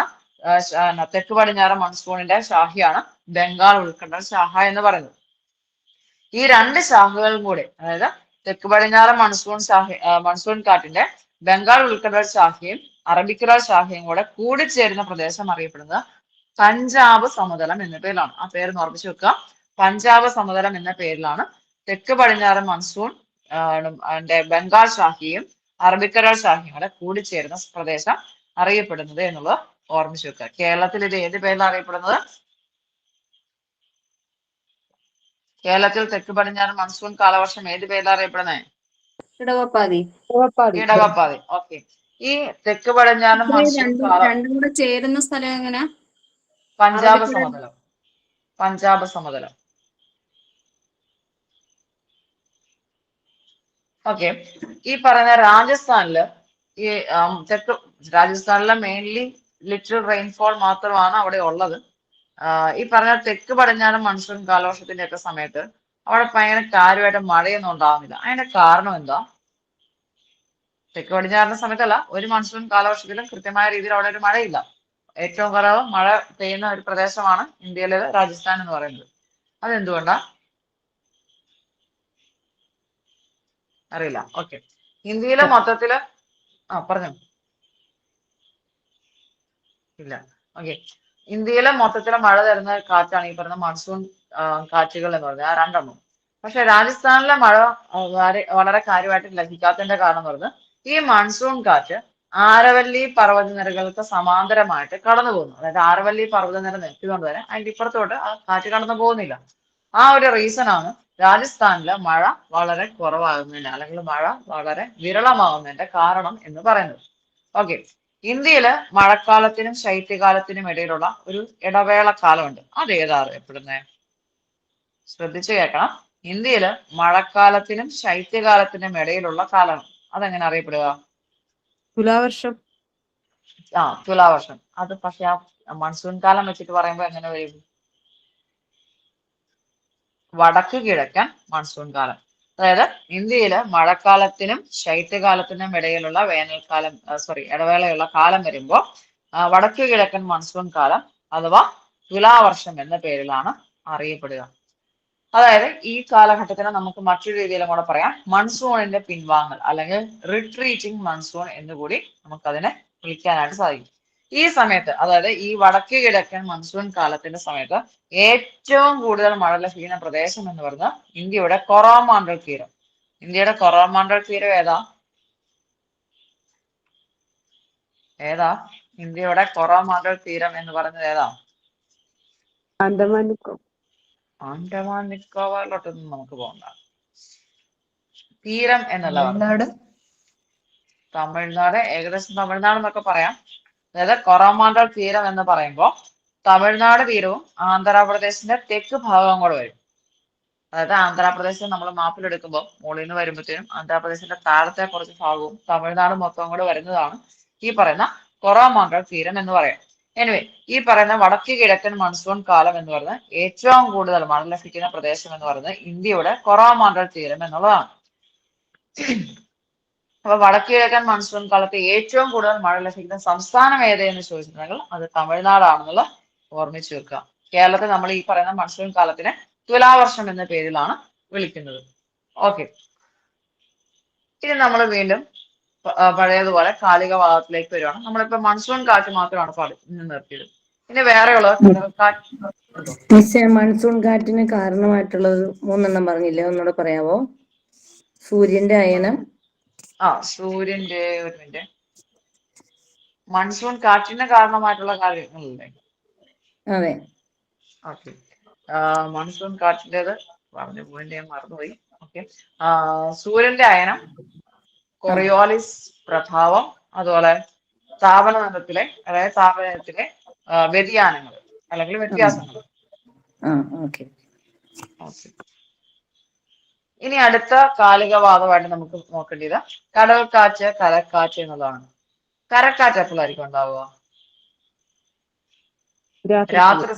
തെക്ക് പടിഞ്ഞാറൻ മൺസൂണിന്റെ ശാഖയാണ് ബംഗാൾ ഉൾക്കടൽ ശാഖ എന്ന് പറയുന്നത്. ഈ 2 ശാഖകളും കൂടി, അതായത് തെക്ക് പടിഞ്ഞാറൻ മൺസൂൺ കാറ്റിന്റെ ബംഗാൾ ഉൾക്കടൽ ശാഖയും അറബിക്കടൽ ശാഖയും കൂടെ കൂടിച്ചേരുന്ന പ്രദേശം അറിയപ്പെടുന്നത് പഞ്ചാബ് സമതലം എന്ന പേരിലാണ്. ആ പേര് ഓർമ്മിച്ച് വെക്കുക. പഞ്ചാബ് സമതലം എന്ന പേരിലാണ് തെക്ക് പടിഞ്ഞാറൻ മൺസൂൺ ബംഗാൾ ശാഖയും അറബിക്കടൽ ശാഖയും കൂടെ കൂടിച്ചേരുന്ന പ്രദേശം അറിയപ്പെടുന്നത് എന്നുള്ളത് ഓർമ്മിച്ച് വെക്കുക. കേരളത്തിൽ ഇത് ഏത് പേരിലാണ് അറിയപ്പെടുന്നത്? കേരളത്തിൽ തെക്ക് പടിഞ്ഞാറൻ മൺസൂൺ കാലവർഷം ഏത് പേരിലാണ് അറിയപ്പെടുന്നത്? ഇടവപ്പാതി. ഇടവപ്പാതി. ഓക്കെ. ഈ തെക്ക് പടിഞ്ഞാറൻ മൺസൂൺ രണ്ടും കൂടെ ചേരുന്ന സ്ഥലം എങ്ങനെ? പഞ്ചാബ് സമതലം. പഞ്ചാബ് സമതലം. ഓക്കെ. ഈ പറയുന്ന രാജസ്ഥാനില് ഈ തെക്ക് രാജസ്ഥാനിലെ മെയിൻലി ലിറ്റിൽ റെയിൻഫോൾ മാത്രമാണ് അവിടെ ഉള്ളത്. ഈ പറഞ്ഞ തെക്ക് പടിഞ്ഞാറൻ മൺസൂൺ കാലവർഷത്തിന്റെ ഒക്കെ സമയത്ത് അവിടെ ഭയങ്കര കാര്യമായിട്ട് മഴയൊന്നും ഉണ്ടാവുന്നില്ല. അതിന്റെ കാരണം എന്താ? തെക്ക് പടിഞ്ഞാറിന്റെ സമയത്തല്ല, ഒരു മൺസൂൺ കാലവർഷത്തിലും കൃത്യമായ രീതിയിൽ അവിടെ ഒരു മഴയില്ല. ഏറ്റവും കുറവ് മഴ പെയ്യുന്ന ഒരു പ്രദേശമാണ് ഇന്ത്യയിലെ രാജസ്ഥാൻ എന്ന് പറയുന്നത്. അതെന്തുകൊണ്ടാ അറിയില്ല. ഓക്കെ, ഇന്ത്യയിലെ മൊത്തത്തില് പറഞ്ഞു ഇല്ല. ഓക്കെ, ഇന്ത്യയിലെ മൊത്തത്തിലെ മഴ തരുന്ന കാറ്റാണ് ഈ പറയുന്ന മൺസൂൺ കാറ്റുകൾ എന്ന് പറയുന്നത്, ആ രണ്ടെണ്ണം. പക്ഷെ രാജസ്ഥാനിലെ മഴ വളരെ കാര്യമായിട്ട് ലഭിക്കാത്തതിന്റെ കാരണം എന്ന് പറയുന്നത് ഈ മൺസൂൺ കാറ്റ് ആരവല്ലി പർവ്വതനിരകൾക്ക് സമാന്തരമായിട്ട് കടന്നു പോകുന്നു. അതായത് ആരവല്ലി പർവ്വതനിര നിൽക്കുന്നതുകൊണ്ട് തന്നെ അതിന്റെ ഇപ്പുറത്തോട്ട് ആ കാറ്റ് കടന്നു പോകുന്നില്ല. ആ ഒരു റീസൺ ആണ് രാജസ്ഥാനിലെ മഴ വളരെ കുറവാകുന്നതിന് അല്ലെങ്കിൽ മഴ വളരെ വിരളമാകുന്നതിന്റെ കാരണം എന്ന് പറയുന്നത്. ഓക്കെ, ഇന്ത്യയില് മഴക്കാലത്തിനും ശൈത്യകാലത്തിനും ഇടയിലുള്ള ഒരു ഇടവേള കാലമുണ്ട്. അത് ഏതാ അറിയപ്പെടുന്നത്? ശ്രദ്ധിച്ചു കേൾക്കണം. ഇന്ത്യയില് മഴക്കാലത്തിനും ശൈത്യകാലത്തിനും ഇടയിലുള്ള കാലം അതെങ്ങനെ അറിയപ്പെടുക? തുലാവർഷം. തുലാവർഷം. അത് പക്ഷെ ആ മൺസൂൺ കാലം വെച്ചിട്ട് പറയുമ്പോ എങ്ങനെ വരും? വടക്ക് കിഴക്കൻ മൺസൂൺ കാലം. അതായത് ഇന്ത്യയില് മഴക്കാലത്തിനും ശൈത്യകാലത്തിനും ഇടയിലുള്ള വേനൽക്കാലം ഇടവേളയുള്ള കാലം വരുമ്പോ വടക്ക് കിഴക്കൻ മൺസൂൺ കാലം അഥവാ തുലാവർഷം എന്ന പേരിലാണ് അറിയപ്പെടുക. അതായത് ഈ കാലഘട്ടത്തിന് നമുക്ക് മറ്റൊരു രീതിയിലും കൂടെ പറയാം, മൺസൂണിന്റെ പിൻവാങ്ങൽ അല്ലെങ്കിൽ റിട്രീറ്റിംഗ് മൺസൂൺ എന്നുകൂടി നമുക്കതിനെ വിളിക്കാനായിട്ട് സാധിക്കും. ഈ സമയത്ത്, അതായത് ഈ വടക്ക് കിഴക്കൻ മൺസൂൺ കാലത്തിന്റെ സമയത്ത് ഏറ്റവും കൂടുതൽ മഴ ലഭിക്കുന്ന പ്രദേശം എന്ന് പറയുന്നത് ഇന്ത്യയുടെ കൊറോമാണ്ടൽ തീരം. ഇന്ത്യയുടെ കൊറോമാണ്ടൽ തീരം ഏതാ? ഇന്ത്യയുടെ കൊറോമാണ്ടൽ തീരം എന്ന് പറയുന്നത് ഏതാ? ആൻഡമാൻ നിക്കോബാറിലോട്ടൊന്നും നമുക്ക് പോകണ്ട. തീരം എന്നല്ല പറഞ്ഞത്. തമിഴ്നാട്, ഏകദേശം തമിഴ്നാട് എന്നൊക്കെ പറയാം. അതായത് കൊറോമാണ്ടൽ തീരം എന്ന് പറയുമ്പോൾ തമിഴ്നാട് തീരവും ആന്ധ്രാപ്രദേശിന്റെ തെക്ക് ഭാഗവും കൂടെ വരും. അതായത് ആന്ധ്രാപ്രദേശ് നമ്മൾ മാപ്പിൽ എടുക്കുമ്പോൾ മുകളിൽ നിന്ന് വരുമ്പോഴത്തേനും ആന്ധ്രാപ്രദേശിന്റെ താഴത്തെ കുറച്ച് ഭാഗവും തമിഴ്നാട് മൊത്തവും കൂടെ വരുന്നതാണ് ഈ പറയുന്ന കൊറോമാണ്ടൽ തീരം എന്ന് പറയാം. എനിവേ, ഈ പറയുന്ന വടക്ക് കിഴക്കൻ മൺസൂൺ കാലം എന്ന് പറയുന്നത് ഏറ്റവും കൂടുതൽ മഴ ലഭിക്കുന്ന പ്രദേശം എന്ന് പറയുന്നത് ഇന്ത്യയുടെ കൊറോമാണ്ടൽ തീരം എന്നുള്ളതാണ്. അപ്പൊ വടക്ക് കിഴക്കൻ മൺസൂൺ കാലത്ത് ഏറ്റവും കൂടുതൽ മഴ ലഭിക്കുന്ന സംസ്ഥാനം ഏതെന്ന് ചോദിച്ചിട്ടുണ്ടെങ്കിൽ അത് തമിഴ്നാടാണെന്നുള്ള ഓർമ്മിച്ചു വെക്കുക. കേരളത്തിൽ നമ്മൾ ഈ പറയുന്ന മൺസൂൺ കാലത്തിനെ തുലാവർഷം എന്ന പേരിലാണ് വിളിക്കുന്നത്. ഓക്കെ, ഇനി നമ്മൾ വീണ്ടും പഴയതുപോലെ കാലിക ഭാഗത്തിലേക്ക് വരുവാണ്. നമ്മളിപ്പോ മൺസൂൺ കാറ്റ് മാത്രമാണ് നിർത്തിയത്. ഇനി വേറെയുള്ള മൺസൂൺ കാറ്റിന് കാരണമായിട്ടുള്ളത് 3 പറഞ്ഞില്ലേ, ഒന്നുകൂടെ പറയാവോ? സൂര്യന്റെ അയനം. സൂര്യന്റെ ഒരു മിനിറ്റ്. മൺസൂൺ കാറ്റിന് കാരണമായിട്ടുള്ള കാര്യങ്ങളല്ലേ? അതെ. ഓക്കെ, മൺസൂൺ കാറ്റിൻ്റെത് പറഞ്ഞു പോയിന്റ് ഞാൻ മറന്നുപോയി. ഓക്കെ, സൂര്യന്റെ അയനം, കൊറിയോളിസ് പ്രഭാവം, അതുപോലെ താപനത്തിലെ വ്യതിയാനങ്ങൾ അല്ലെങ്കിൽ വ്യത്യാസങ്ങൾ. ഇനി അടുത്ത കാലികവാദമായിട്ട് നമുക്ക് നോക്കേണ്ടത് കടൽക്കാറ്റ്, കരക്കാറ്റ് എന്നുള്ളതാണ്. കരക്കാറ്റ് എപ്പോഴായിരിക്കും ഉണ്ടാവുക? രാത്രി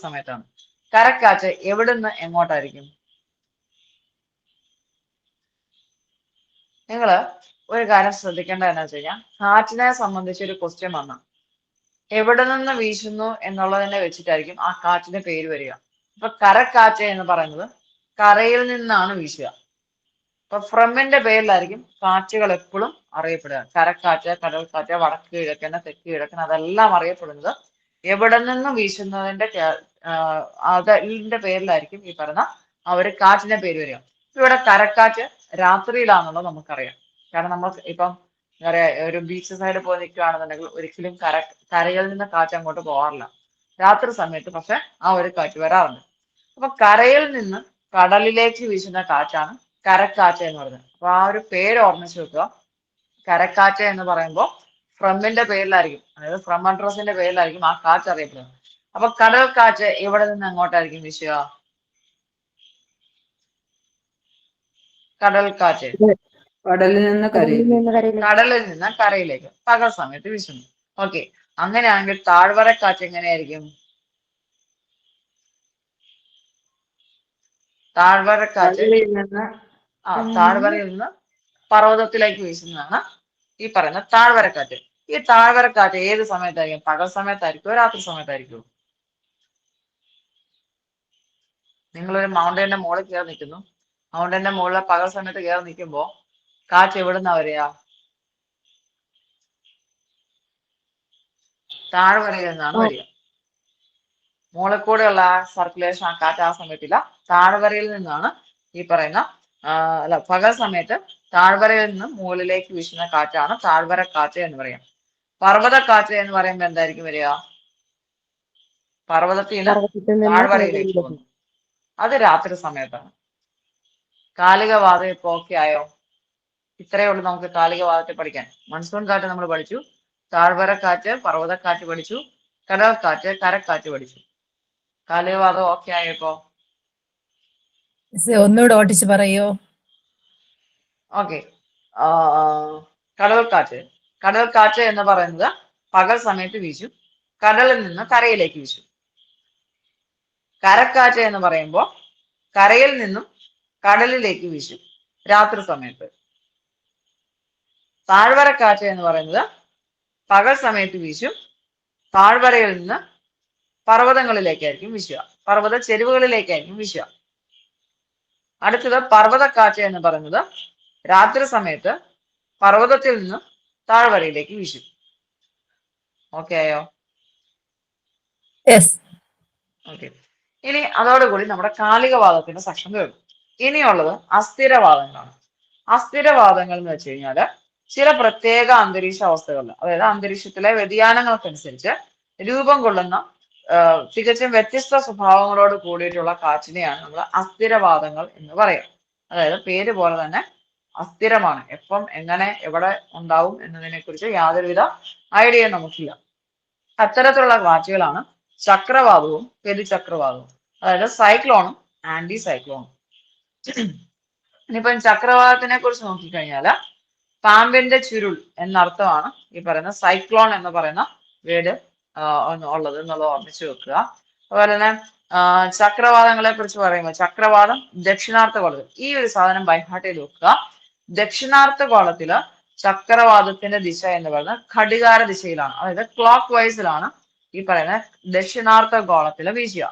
സമയത്താണ്. കരക്കാറ്റ് എവിടുന്ന് എങ്ങോട്ടായിരിക്കും? നിങ്ങള് ഒരു കാര്യം ശ്രദ്ധിക്കേണ്ടത് എന്താ വെച്ച് കഴിഞ്ഞാൽ, കാറ്റിനെ സംബന്ധിച്ച് ഒരു ക്വസ്റ്റ്യൻ വന്ന എവിടെ നിന്ന് വീശുന്നു എന്നുള്ളതിനെ വെച്ചിട്ടായിരിക്കും ആ കാറ്റിന്റെ പേര് വരിക. ഇപ്പൊ കരക്കാറ്റ് എന്ന് പറയുന്നത് കരയിൽ നിന്നാണ് വീശുക. അപ്പൊ ഫ്രമിന്റെ പേരിലായിരിക്കും കാറ്റുകൾ എപ്പോഴും അറിയപ്പെടുക. കരക്കാറ്റ്, കടൽക്കാറ്റ്, വടക്ക് കിഴക്കൻ, തെക്ക് കിഴക്കൻ, അതെല്ലാം അറിയപ്പെടുന്നത് എവിടെ നിന്ന് വീശുന്നതിന്റെ അതിന്റെ പേരിലായിരിക്കും ഈ പറയുന്ന ഒരു കാറ്റിന്റെ പേര് വരിക. ഇവിടെ കരക്കാറ്റ് രാത്രിയിലാണെന്നുള്ളത് നമുക്കറിയാം. കാരണം നമ്മൾ ഇപ്പം എന്താ പറയാ, ഒരു ബീച്ച് സൈഡിൽ പോയി നിൽക്കുകയാണെന്നുണ്ടെങ്കിൽ ഒരിക്കലും കരയിൽ നിന്ന് കാറ്റ് അങ്ങോട്ട് പോകാറില്ല. രാത്രി സമയത്ത് പക്ഷെ ആ ഒരു കാറ്റ് വരാറുണ്ട്. അപ്പൊ കരയിൽ നിന്ന് കടലിലേക്ക് വീശുന്ന കാറ്റാണ് കരക്കാറ്റ് എന്ന് പറയുന്നത്. അപ്പൊ ആ ഒരു പേര് ഓർമ്മിച്ച് വെക്കുക. കരക്കാറ്റ് എന്ന് പറയുമ്പോൾ ഫ്രമിന്റെ പേരിലായിരിക്കും, അതായത് ഫ്രം അഡ്രസ്സിന്റെ പേരിലായിരിക്കും ആ കാറ്റ് അറിയപ്പെടുന്നത്. അപ്പൊ കടൽ കാറ്റ് ഇവിടെ നിന്ന് എങ്ങോട്ടായിരിക്കും വീശുക? കടൽ കാറ്റ് കടലിൽ നിന്ന് കരയിലേക്ക് പകൽ സമയത്ത് വീശുന്നു. ഓക്കെ, അങ്ങനെയാണെങ്കിൽ താഴ്വരക്കാറ്റ് എങ്ങനെയായിരിക്കും? താഴ്വരക്കാറ്റ് താഴ്വരയിൽ നിന്ന് താഴ്വരയിൽ നിന്ന് പർവ്വതത്തിലേക്ക് വീശുന്നതാണ് ഈ പറയുന്ന താഴ്വരക്കാറ്റ്. ഈ താഴ്വരക്കാറ്റ് ഏത് സമയത്തായിരിക്കും? പകൽ സമയത്തായിരിക്കുമോ രാത്രി സമയത്തായിരിക്കുമോ? നിങ്ങളൊരു മൗണ്ടന്റെ മുകളിൽ കയറി നിൽക്കുന്നു. മൗണ്ടന്റെ മുകളിൽ പകൽ സമയത്ത് കയറി നിൽക്കുമ്പോ കാറ്റ് എവിടുന്നാ വരിക? താഴ്വരയിൽ നിന്നാണ് വരിക. മുകളിൽ കൂടെയുള്ള സർക്കുലേഷൻ ആ കാറ്റ് ആ സമയത്തില്ല. താഴ്വരയിൽ നിന്നാണ് ഈ പറയുന്ന അല്ല, പകൽ സമയത്ത് താഴ്വരയിൽ നിന്ന് മുകളിലേക്ക് വീശുന്ന കാറ്റാണ് താഴ്വര കാറ്റ് എന്ന് പറയാം. പർവ്വതക്കാറ്റ് എന്ന് പറയുമ്പോൾ എന്തായിരിക്കും വരിക? പർവ്വതത്തിൽ നിന്ന് താഴ്വരയിലേക്ക് പോകുന്നു. അത് രാത്രി സമയത്താണ്. കാലികവാതം ഇപ്പൊ ഓക്കെ ആയോ? ഇത്രയേ ഉള്ളൂ നമുക്ക് കാലികവാതത്തെ പഠിക്കാൻ. മൺസൂൺ കാറ്റ് നമ്മൾ പഠിച്ചു, താഴ്വരക്കാറ്റ്, പർവ്വതക്കാറ്റ് പഠിച്ചു, കടൽക്കാറ്റ്, കരക്കാറ്റ് പഠിച്ചു. കാലികവാതം ഓക്കെ ആയോ ഇപ്പോ? ഒന്നുകൂടെ ഓട്ടിച്ച് പറയോ? ഓക്കെ. കടൽക്കാറ്റ്. കടൽക്കാറ്റ് എന്ന് പറയുന്നത് പകൽ സമയത്ത് വീശും, കടലിൽ നിന്ന് കരയിലേക്ക് വീശും. കരക്കാറ്റ് എന്ന് പറയുമ്പോൾ കരയിൽ നിന്നും കടലിലേക്ക് വീശും രാത്രി സമയത്ത്. താഴ്വരക്കാറ്റ് എന്ന് പറയുന്നത് പകൽ സമയത്ത് വീശും, താഴ്വരയിൽ നിന്ന് പർവ്വതങ്ങളിലേക്കായിരിക്കും വീശുക, പർവ്വത ചെരുവുകളിലേക്കായിരിക്കും വീശുക. അടുത്തത് പർവ്വതക്കാറ്റ് എന്ന് പറയുന്നത് രാത്രി സമയത്ത് പർവ്വതത്തിൽ നിന്ന് താഴ്വരയിലേക്ക് വീശും. ഓക്കെ ആയോ? ഓക്കെ. ഇനി അതോടുകൂടി നമ്മുടെ കാലികവാദത്തിന്റെ സെക്ഷൻ തീർന്നു. ഇനിയുള്ളത് അസ്ഥിരവാദങ്ങളാണ്. അസ്ഥിരവാദങ്ങൾ എന്ന് വെച്ച് കഴിഞ്ഞാല് ചില പ്രത്യേക അന്തരീക്ഷ അവസ്ഥകളിൽ, അതായത് അന്തരീക്ഷത്തിലെ വ്യതിയാനങ്ങൾക്കനുസരിച്ച് രൂപം കൊള്ളുന്ന തികച്ചും വ്യത്യസ്ത സ്വഭാവങ്ങളോട് കൂടിയിട്ടുള്ള കാറ്റിനെയാണ് നമ്മൾ അസ്ഥിരവാദങ്ങൾ എന്ന് പറയാം. അതായത് പേര് പോലെ തന്നെ അസ്ഥിരമാണ്. എപ്പം എങ്ങനെ എവിടെ ഉണ്ടാവും എന്നതിനെ കുറിച്ച് യാതൊരുവിധ ഐഡിയ നമുക്കില്ല. അത്തരത്തിലുള്ള കാറ്റുകളാണ് ചക്രവാതവും വ്യതിചക്രവാതവും, അതായത് സൈക്ലോണും ആന്റി സൈക്ലോണും. ഇനിയിപ്പം ചക്രവാതത്തിനെ കുറിച്ച് നോക്കിക്കഴിഞ്ഞാല് പാമ്പിന്റെ ചുരുൾ എന്നർത്ഥമാണ് ഈ പറയുന്ന സൈക്ലോൺ എന്ന് പറയുന്ന വേർഡ് ഉള്ളത് എന്നുള്ളത് ഓർമ്മിച്ചു വെക്കുക. അതുപോലെ തന്നെ ചക്രവാതങ്ങളെ കുറിച്ച് പറയുമ്പോൾ ചക്രവാതം ദക്ഷിണാർത്ഥ ഗോളത്തിൽ, ഈ ഒരു സാധനം ബൈഹാർട്ട് ചെയ്ത് വെക്കുക. ദക്ഷിണാർത്ഥ ഗോളത്തില് ചക്രവാതത്തിന്റെ ദിശ എന്ന് പറയുന്നത് ഘടികാര ദിശയിലാണ്, അതായത് ക്ലോക്ക് വൈസിലാണ് ഈ പറയുന്ന ദക്ഷിണാർത്ഥ ഗോളത്തില് വീശുക.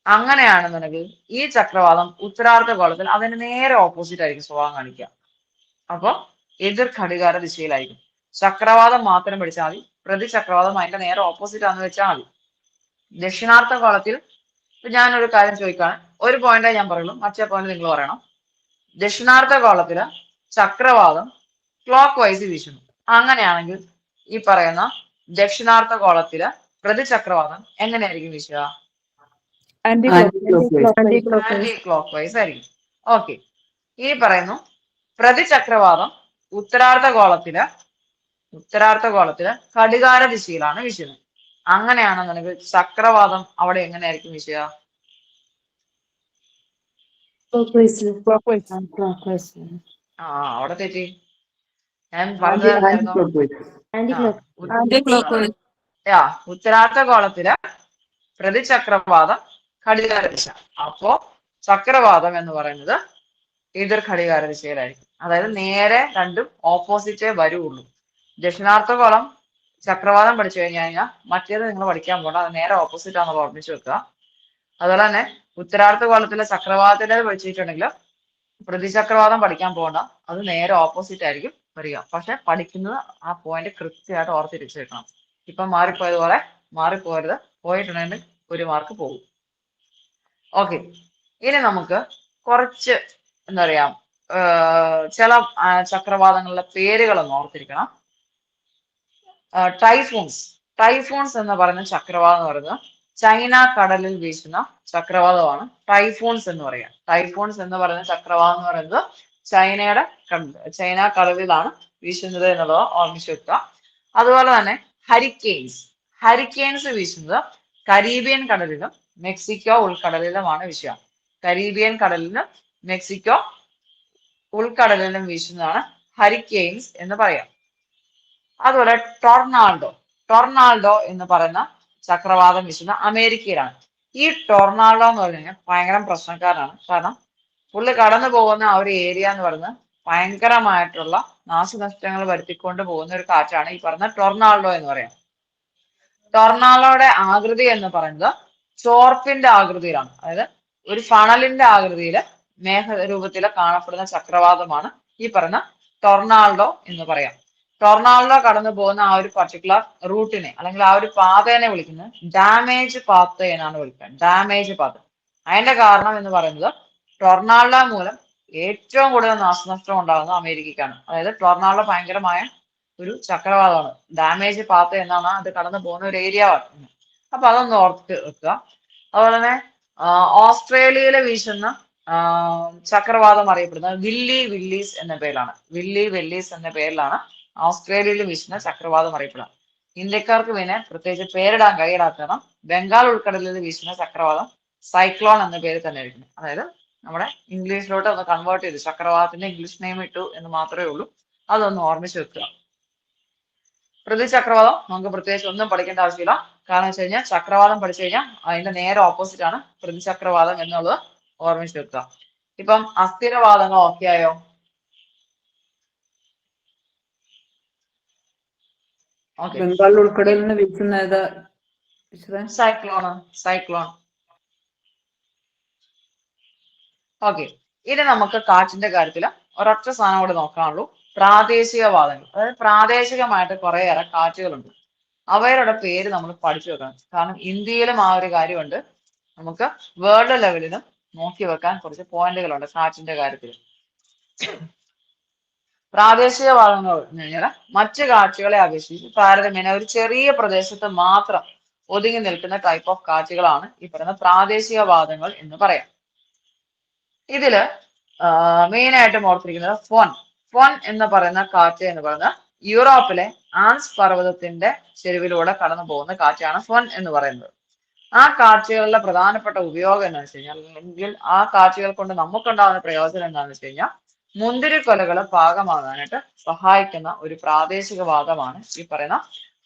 അങ്ങനെയാണെന്നുണ്ടെങ്കിൽ ഈ ചക്രവാതം ഉത്തരാർത്ഥ ഗോളത്തിൽ അതിന് നേരെ ഓപ്പോസിറ്റ് ആയിരിക്കും സ്വഭാവം കാണിക്കുക. അപ്പൊ എതിർ ഘടികാര ദിശയിലായിരിക്കും. ചക്രവാതം മാത്രം പഠിച്ചാൽ മതി, പ്രതിചക്രവാതം അതിന്റെ നേരെ ഓപ്പോസിറ്റ് ആണെന്ന് വെച്ചാൽ മതി. ദക്ഷിണാർത്ഥ ഗോളത്തിൽ ഇപ്പൊ ഞാനൊരു കാര്യം ചോദിക്കുകയാണ്, ഒരു പോയിന്റേ ഞാൻ പറയുള്ളൂ, മറ്റേ പോയിന്റ് നിങ്ങൾ പറയണം. ദക്ഷിണാർത്ഥ ഗോളത്തില് ചക്രവാതം ക്ലോക്ക് വൈസ് വീശുന്നു. അങ്ങനെയാണെങ്കിൽ ഈ പറയുന്ന ദക്ഷിണാർത്ഥ ഗോളത്തില് പ്രതിചക്രവാതം എങ്ങനെയായിരിക്കും വീശുക? ആന്റി ക്ലോക്ക് വൈസ് ആയിരിക്കും. ഓക്കെ. ഈ പറയുന്നു പ്രതിചക്രവാതം ഉത്തരാർത്ഥ ഗോളത്തില് ഘടികാര ദിശയിലാണ് വീശുന്നത്. അങ്ങനെയാണെന്നുണ്ടെങ്കിൽ ചക്രവാതം അവിടെ എങ്ങനെയായിരിക്കും വീശുക? അവിടെ തെറ്റി. ഞാൻ പറഞ്ഞതായിരുന്നു ഉത്തരാർത്ഥ ഗോളത്തില് പ്രതിചക്രവാതം ഘടികാര ദിശ. അപ്പോ ചക്രവാതം എന്ന് പറയുന്നത് എതിർ ഘടികാര ദിശയിലായിരിക്കും. അതായത് നേരെ രണ്ടും ഓപ്പോസിറ്റേ വരുള്ളൂ. ദക്ഷിണാർത്ഥ ഗോളം ചക്രവാതം പഠിച്ചു കഴിഞ്ഞാൽ മറ്റേത് നിങ്ങൾ പഠിക്കാൻ പോകണ്ട, അത് നേരെ ഓപ്പോസിറ്റ് ആണെന്ന് ഓർമ്മിച്ച് വെക്കുക. അതുപോലെ തന്നെ ഉത്തരാർത്ഥ ഗോളത്തിലെ ചക്രവാതത്തിന്റെ പഠിച്ചിട്ടുണ്ടെങ്കിൽ പ്രതിചക്രവാതം പഠിക്കാൻ പോകണ്ട, അത് നേരെ ഓപ്പോസിറ്റ് ആയിരിക്കും വരിക. പക്ഷെ പഠിക്കുന്നത് ആ പോയിന്റ് കൃത്യമായിട്ട് ഓർത്തിരിച്ചു വെക്കണം. ഇപ്പൊ മാറിപ്പോയതുപോലെ മാറിപ്പോരുത്, പോയിട്ടുണ്ടെങ്കിൽ 1 മാർക്ക് പോകും. ഓക്കെ. ഇനി നമുക്ക് കുറച്ച് എന്താ പറയാ ചില ചക്രവാതങ്ങളുടെ പേരുകളൊന്ന് ഓർത്തിരിക്കണം. ടൈഫൂൺസ് എന്ന് പറയുന്ന ചക്രവാതം എന്ന് പറയുന്നത് ചൈന കടലിൽ വീശുന്ന ചക്രവാതമാണ് ടൈഫൂൺസ് എന്ന് പറയുക. ടൈഫൂൺസ് എന്ന് പറയുന്ന ചക്രവാതം എന്ന് പറയുന്നത് ചൈന കടലിലാണ് വീശുന്നത് എന്നുള്ളത് ഓർമ്മിച്ചു വെക്കുക. അതുപോലെ തന്നെ ഹരിക്കെയിൻസ് വീശുന്നത് കരീബിയൻ കടലിലും മെക്സിക്കോ ഉൾക്കടലിലുമാണ് വീശുക. കരീബിയൻ കടലിലും മെക്സിക്കോ ഉൾക്കടലിലും വീശുന്നതാണ് ഹരിക്കെയിൻസ് എന്ന് പറയാം. അതുപോലെ ടൊർണാൾഡോ എന്ന് പറയുന്ന ചക്രവാതം വീശുന്ന അമേരിക്കയിലാണ്. ഈ ടൊർണാഡോ എന്ന് പറഞ്ഞു കഴിഞ്ഞാൽ ഭയങ്കര പ്രശ്നക്കാരാണ്. കാരണം പുള്ളി കടന്നു പോകുന്ന ആ ഒരു ഏരിയ എന്ന് പറയുന്നത് ഭയങ്കരമായിട്ടുള്ള നാശനഷ്ടങ്ങൾ വരുത്തിക്കൊണ്ട് പോകുന്ന ഒരു കാറ്റാണ് ഈ പറഞ്ഞ ടൊർണാഡോ എന്ന് പറയാം. ടൊർണാഡോയുടെ ആകൃതി എന്ന് പറയുന്നത് ചോർപ്പിന്റെ ആകൃതിയിലാണ്. അതായത് ഒരു ഫണലിന്റെ ആകൃതിയിൽ മേഘരൂപത്തിൽ കാണപ്പെടുന്ന ചക്രവാതമാണ് ഈ പറഞ്ഞ ടൊർണാഡോ എന്ന് പറയാം. ടൊർണാഡോ കടന്നു പോകുന്ന ആ ഒരു പർട്ടിക്കുലർ റൂട്ടിനെ അല്ലെങ്കിൽ ആ ഒരു പാതയെ വിളിക്കുന്നത് ഡാമേജ് പാത്ത് എന്നാണ് വിളിക്കുന്നത്. Damage path. അതിന്റെ കാരണം എന്ന് പറയുന്നത് ടൊർണാഡോ മൂലം ഏറ്റവും കൂടുതൽ നാശനഷ്ടം ഉണ്ടാകുന്നത് അമേരിക്കയ്ക്കാണ്. അതായത് ടൊർണാഡോ ഭയങ്കരമായ ഒരു ചക്രവാതമാണ്. ഡാമേജ് പാത്ത് എന്നാണ് അത് കടന്നു പോകുന്ന ഒരു ഏരിയ. അപ്പൊ അതൊന്ന് ഓർത്ത് വെക്കുക. അതുപോലെ തന്നെ ഓസ്ട്രേലിയയിലെ വീശുന്ന ചക്രവാതം അറിയപ്പെടുന്നത് വില്ലി വില്ലീസ് എന്ന പേരിലാണ്. വില്ലി വെല്ലീസ് എന്ന പേരിലാണ് ഓസ്ട്രേലിയയിൽ വീശുന്ന ചക്രവാതം അറിയപ്പെടുന്നത്. ഇന്ത്യക്കാർക്ക് പിന്നെ പ്രത്യേകിച്ച് പേരിടാൻ കഴിയാത്തതാണ് ബംഗാൾ ഉൾക്കടലിൽ വീശുന്ന ചക്രവാതം സൈക്ലോൺ എന്ന പേര് തന്നെ ആയിരിക്കും. അതായത് നമ്മുടെ ഇംഗ്ലീഷിലോട്ട് ഒന്ന് കൺവേർട്ട് ചെയ്തു, ചക്രവാതത്തിന്റെ ഇംഗ്ലീഷ് നെയിം ഇട്ടു എന്ന് മാത്രമേ ഉള്ളൂ. അതൊന്ന് ഓർമ്മിച്ച് വെക്കുക. പ്രതിചക്രവാതം നമുക്ക് പ്രത്യേകിച്ച് ഒന്നും പഠിക്കേണ്ട ആവശ്യമില്ല. കാരണം വെച്ച് കഴിഞ്ഞാൽ ചക്രവാതം പഠിച്ചു കഴിഞ്ഞാൽ അതിന്റെ നേരെ ഓപ്പോസിറ്റ് ആണ് പ്രതിചക്രവാതം എന്നുള്ളത് ഓർമ്മിച്ച് വെക്കുക. ഇപ്പം അസ്ഥിരവാദങ്ങൾ ഓക്കെ ആയോ? ഓക്കെ. ബംഗാൾ ഉൾക്കടലിന് വീശുന്ന ഏതാ ടീച്ചറെ? സൈക്ലോൺ. ഓക്കെ. ഇനി നമുക്ക് കാറ്റിന്റെ കാര്യത്തിൽ ഒരൊറ്റ സാധനം കൂടെ നോക്കാനുള്ളൂ. പ്രാദേശികവാദങ്ങൾ. അതായത് പ്രാദേശികമായിട്ട് കുറേയേറെ കാറ്റുകളുണ്ട്. അവരുടെ പേര് നമ്മൾ പഠിച്ചു വെക്കണം. കാരണം ഇന്ത്യയിലും ആ ഒരു കാര്യമുണ്ട്. നമുക്ക് വേൾഡ് ലെവലിലും നോക്കി വെക്കാൻ കുറച്ച് പോയിന്റുകളുണ്ട് കാറ്റിന്റെ കാര്യത്തിൽ. പ്രാദേശികവാദങ്ങൾ എന്ന് കഴിഞ്ഞാൽ മറ്റു കാറ്റുകളെ അപേക്ഷിച്ച് താരതമ്യേന ഒരു ചെറിയ പ്രദേശത്ത് മാത്രം ഒതുങ്ങി നിൽക്കുന്ന ടൈപ്പ് ഓഫ് കാറ്റുകളാണ് ഈ പറയുന്ന പ്രാദേശികവാദങ്ങൾ എന്ന് പറയാം. ഇതില് മെയിൻ ആയിട്ടും ഓർത്തിരിക്കുന്നത് ഫോൻ എന്ന് പറയുന്ന കാറ്റ് എന്ന് പറയുന്നത് യൂറോപ്പിലെ ആൽപ്സ് പർവ്വതത്തിന്റെ ചെരുവിലൂടെ കടന്നു പോകുന്ന കാറ്റാണ് ഫോൻ എന്ന് പറയുന്നത്. ആ കാറ്റുകളുടെ പ്രധാനപ്പെട്ട ഉപയോഗം എന്താണെന്ന് വെച്ച് കഴിഞ്ഞാൽ, അല്ലെങ്കിൽ ആ കാറ്റുകൾ കൊണ്ട് നമുക്കുണ്ടാകുന്ന പ്രയോജനം എന്താണെന്ന് വെച്ച് കഴിഞ്ഞാൽ, മുന്തിരിക്കൊലകൾ പാകമാകാനായിട്ട് സഹായിക്കുന്ന ഒരു പ്രാദേശികവാദമാണ് ഈ പറയുന്ന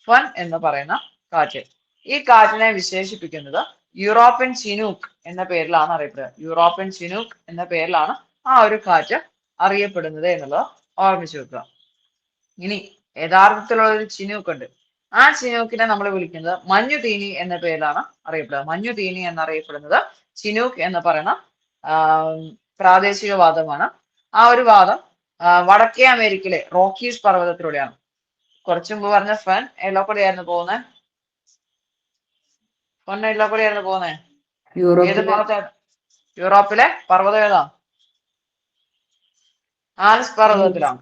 ഫൻ എന്ന് പറയുന്ന കാറ്റ്. ഈ കാറ്റിനെ വിശേഷിപ്പിക്കുന്നത് യൂറോപ്യൻ ചിനൂക്ക് എന്ന പേരിലാണ് അറിയപ്പെടുന്നത്. യൂറോപ്യൻ ചിനൂക്ക് എന്ന പേരിലാണ് ആ ഒരു കാറ്റ് അറിയപ്പെടുന്നത് എന്നുള്ളത് ഓർമ്മിച്ചു വെക്കുക. ഇനി യഥാർത്ഥത്തിലുള്ള ഒരു ചിനൂക്ക് ഉണ്ട്. ആ ചിനൂക്കിനെ നമ്മൾ വിളിക്കുന്നത് മഞ്ഞുതീനി എന്ന പേരിലാണ് അറിയപ്പെടുന്നത്. മഞ്ഞുതീനി എന്നറിയപ്പെടുന്നത് ചിനൂക്ക് എന്ന് പറയുന്ന പ്രാദേശികവാദമാണ്. ആ ഒരു വാദം വടക്കേ അമേരിക്കയിലെ റോക്കീസ് പർവ്വതത്തിലൂടെയാണ്. കുറച്ചു മുമ്പ് പറഞ്ഞ ഫൻ എല്ലോ കൂടെയായിരുന്നു പോകുന്നത്. ഫൻ എല്ലോ കൂടെയായിരുന്നു പോകുന്നത്. ഏത് ഭാഗത്തെ? യൂറോപ്പിലെ പർവ്വതം ഏതാ? ആൽപ്സ് പർവ്വതത്തിലാണ്.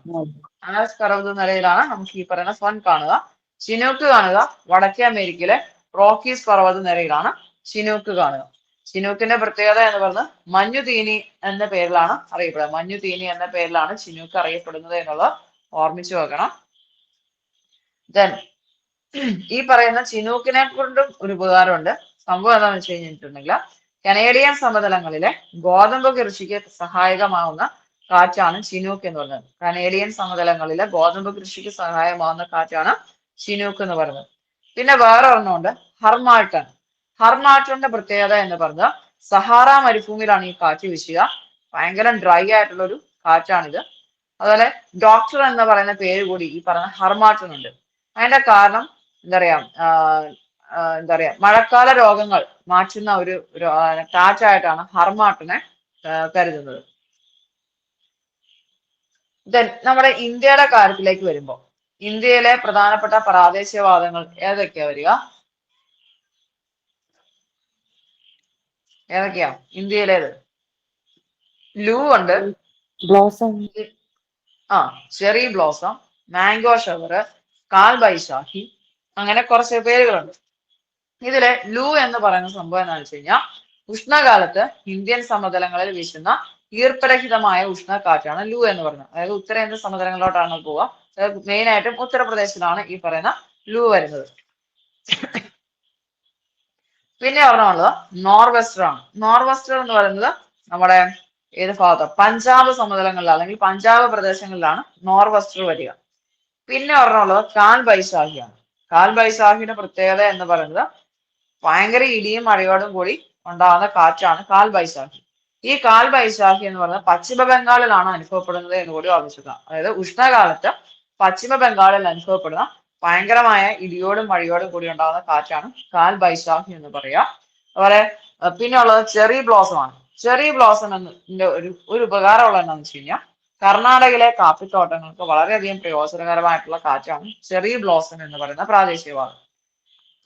ആൽപ്സ് പർവ്വത നിലയിലാണ് നമുക്ക് ഈ പറയുന്ന ഫൻ കാണുക. ചിനൂക്ക് കാണുക വടക്കേ അമേരിക്കയിലെ റോക്കീസ് പർവ്വത നിരയിലാണ് ചിനൂക്ക് കാണുക. ചിനൂക്കിന്റെ പ്രത്യേകത എന്ന് പറയുന്നത് മഞ്ഞുതീനി എന്ന പേരിലാണ് അറിയപ്പെടുന്നത്. മഞ്ഞുതീനി എന്ന പേരിലാണ് ചിനൂക്ക് അറിയപ്പെടുന്നത് എന്നുള്ളത് ഓർമ്മിച്ചു വെക്കണം. ദെൻ ഈ പറയുന്ന ചിനൂക്കിനെ കൊണ്ടും ഒരു ഉപകാരമുണ്ട്. സംഭവം എന്താണെന്ന് വെച്ച് കഴിഞ്ഞിട്ടുണ്ടെങ്കിൽ കനേഡിയൻ സമതലങ്ങളിലെ ഗോതമ്പ് കൃഷിക്ക് സഹായകമാവുന്ന കാറ്റാണ് ചിനൂക്ക് എന്ന് പറയുന്നത്. കനേഡിയൻ സമതലങ്ങളിലെ ഗോതമ്പ് കൃഷിക്ക് സഹായമാവുന്ന കാറ്റാണ് ചിനൂക്ക് എന്ന് പറയുന്നത്. പിന്നെ വേറെ ഒരെണ്ണമുണ്ട് ഹർമാൾട്ടൺ. ഹർമാൾട്ടന്റെ പ്രത്യേകത എന്ന് പറഞ്ഞാൽ സഹാറ മരുഭൂമിയിലാണ് ഈ കാറ്റ് വീശുക. ഭയങ്കര ഡ്രൈ ആയിട്ടുള്ള ഒരു കാറ്റാണിത്. അതുപോലെ ഡോക്ടർ എന്ന് പറയുന്ന പേര് കൂടി ഈ പറഞ്ഞ ഹർമാൾട്ടൺ ഉണ്ട്. അതിന്റെ കാരണം എന്താ പറയാ മഴക്കാല രോഗങ്ങൾ മാറ്റുന്ന ഒരു കാറ്റായിട്ടാണ് ഹർമാൾട്ടനെ കരുതുന്നത്. ദെൻ നമ്മുടെ ഇന്ത്യയുടെ കാര്യത്തിലേക്ക് വരുമ്പോൾ ഇന്ത്യയിലെ പ്രധാനപ്പെട്ട പ്രാദേശികവാദങ്ങൾ ഏതൊക്കെയാ വരിക? ഏതൊക്കെയാ ഇന്ത്യയിലേത്? ലൂ ഉണ്ട്, blossom, cherry blossom, mango shower, കാൽ ബൈശാഖി, അങ്ങനെ കുറച്ച് പേരുകളുണ്ട്. ഇതിലെ ലൂ എന്ന് പറയുന്ന സംഭവം എന്താണെന്ന് വെച്ച് കഴിഞ്ഞാൽ ഉഷ്ണകാലത്ത് ഇന്ത്യൻ സമതലങ്ങളിൽ വീശുന്ന ഈർപ്പരഹിതമായ ഉഷ്ണക്കാറ്റാണ് ലൂ എന്ന് പറയുന്നത്. അതായത് ഉത്തരേന്ത്യൻ സമതലങ്ങളിലോട്ടാണ് പോവുക. മെയിൻ ആയിട്ടും ഉത്തർപ്രദേശിലാണ് ഈ പറയുന്ന ലൂ വരുന്നത്. പിന്നെ പറഞ്ഞുള്ളത് നോർവെസ്റ്റർ ആണ്. നോർവെസ്റ്റർ എന്ന് പറയുന്നത് നമ്മുടെ ഏത് ഭാഗത്ത്? പഞ്ചാബ് സമതലങ്ങളിൽ അല്ലെങ്കിൽ പഞ്ചാബ് പ്രദേശങ്ങളിലാണ് നോർവെസ്റ്റർ വരിക. പിന്നെ പറഞ്ഞുള്ളത് കാൽ ബൈശാഖിയാണ്. കാൽ ബൈശാഖിയുടെ പ്രത്യേകത എന്ന് പറയുന്നത് ഭയങ്കര ഇടിയും മഴയോടും കൂടി ഉണ്ടാകുന്ന കാറ്റാണ് കാൽ ബൈശാഖി. ഈ കാൽ ബൈശാഖി എന്ന് പറയുന്നത് പശ്ചിമ ബംഗാളിലാണ് അനുഭവപ്പെടുന്നത് എന്ന് കൂടി ഓർമ്മിക്കുക. അതായത് ഉഷ്ണകാലത്ത് പശ്ചിമ ബംഗാളിൽ അനുഭവപ്പെടുന്ന ഭയങ്കരമായ ഇടിയോടും മഴയോടും കൂടി ഉണ്ടാകുന്ന കാറ്റാണ് കാൽ ബൈശാഖി എന്ന് പറയാ. അതുപോലെ പിന്നെ ഉള്ളത് ചെറി ബ്ലോസം ആണ്. ചെറി ബ്ലോസം എന്നതിന്റെ ഒരു ഉപകാരമുള്ള എന്താണെന്ന് വെച്ച് കഴിഞ്ഞാൽ കർണാടകയിലെ കാപ്പിത്തോട്ടങ്ങൾക്ക് വളരെയധികം പ്രയോജനകരമായിട്ടുള്ള കാറ്റാണ് ചെറി ബ്ലോസം എന്ന് പറയുന്ന പ്രാദേശികവാദം.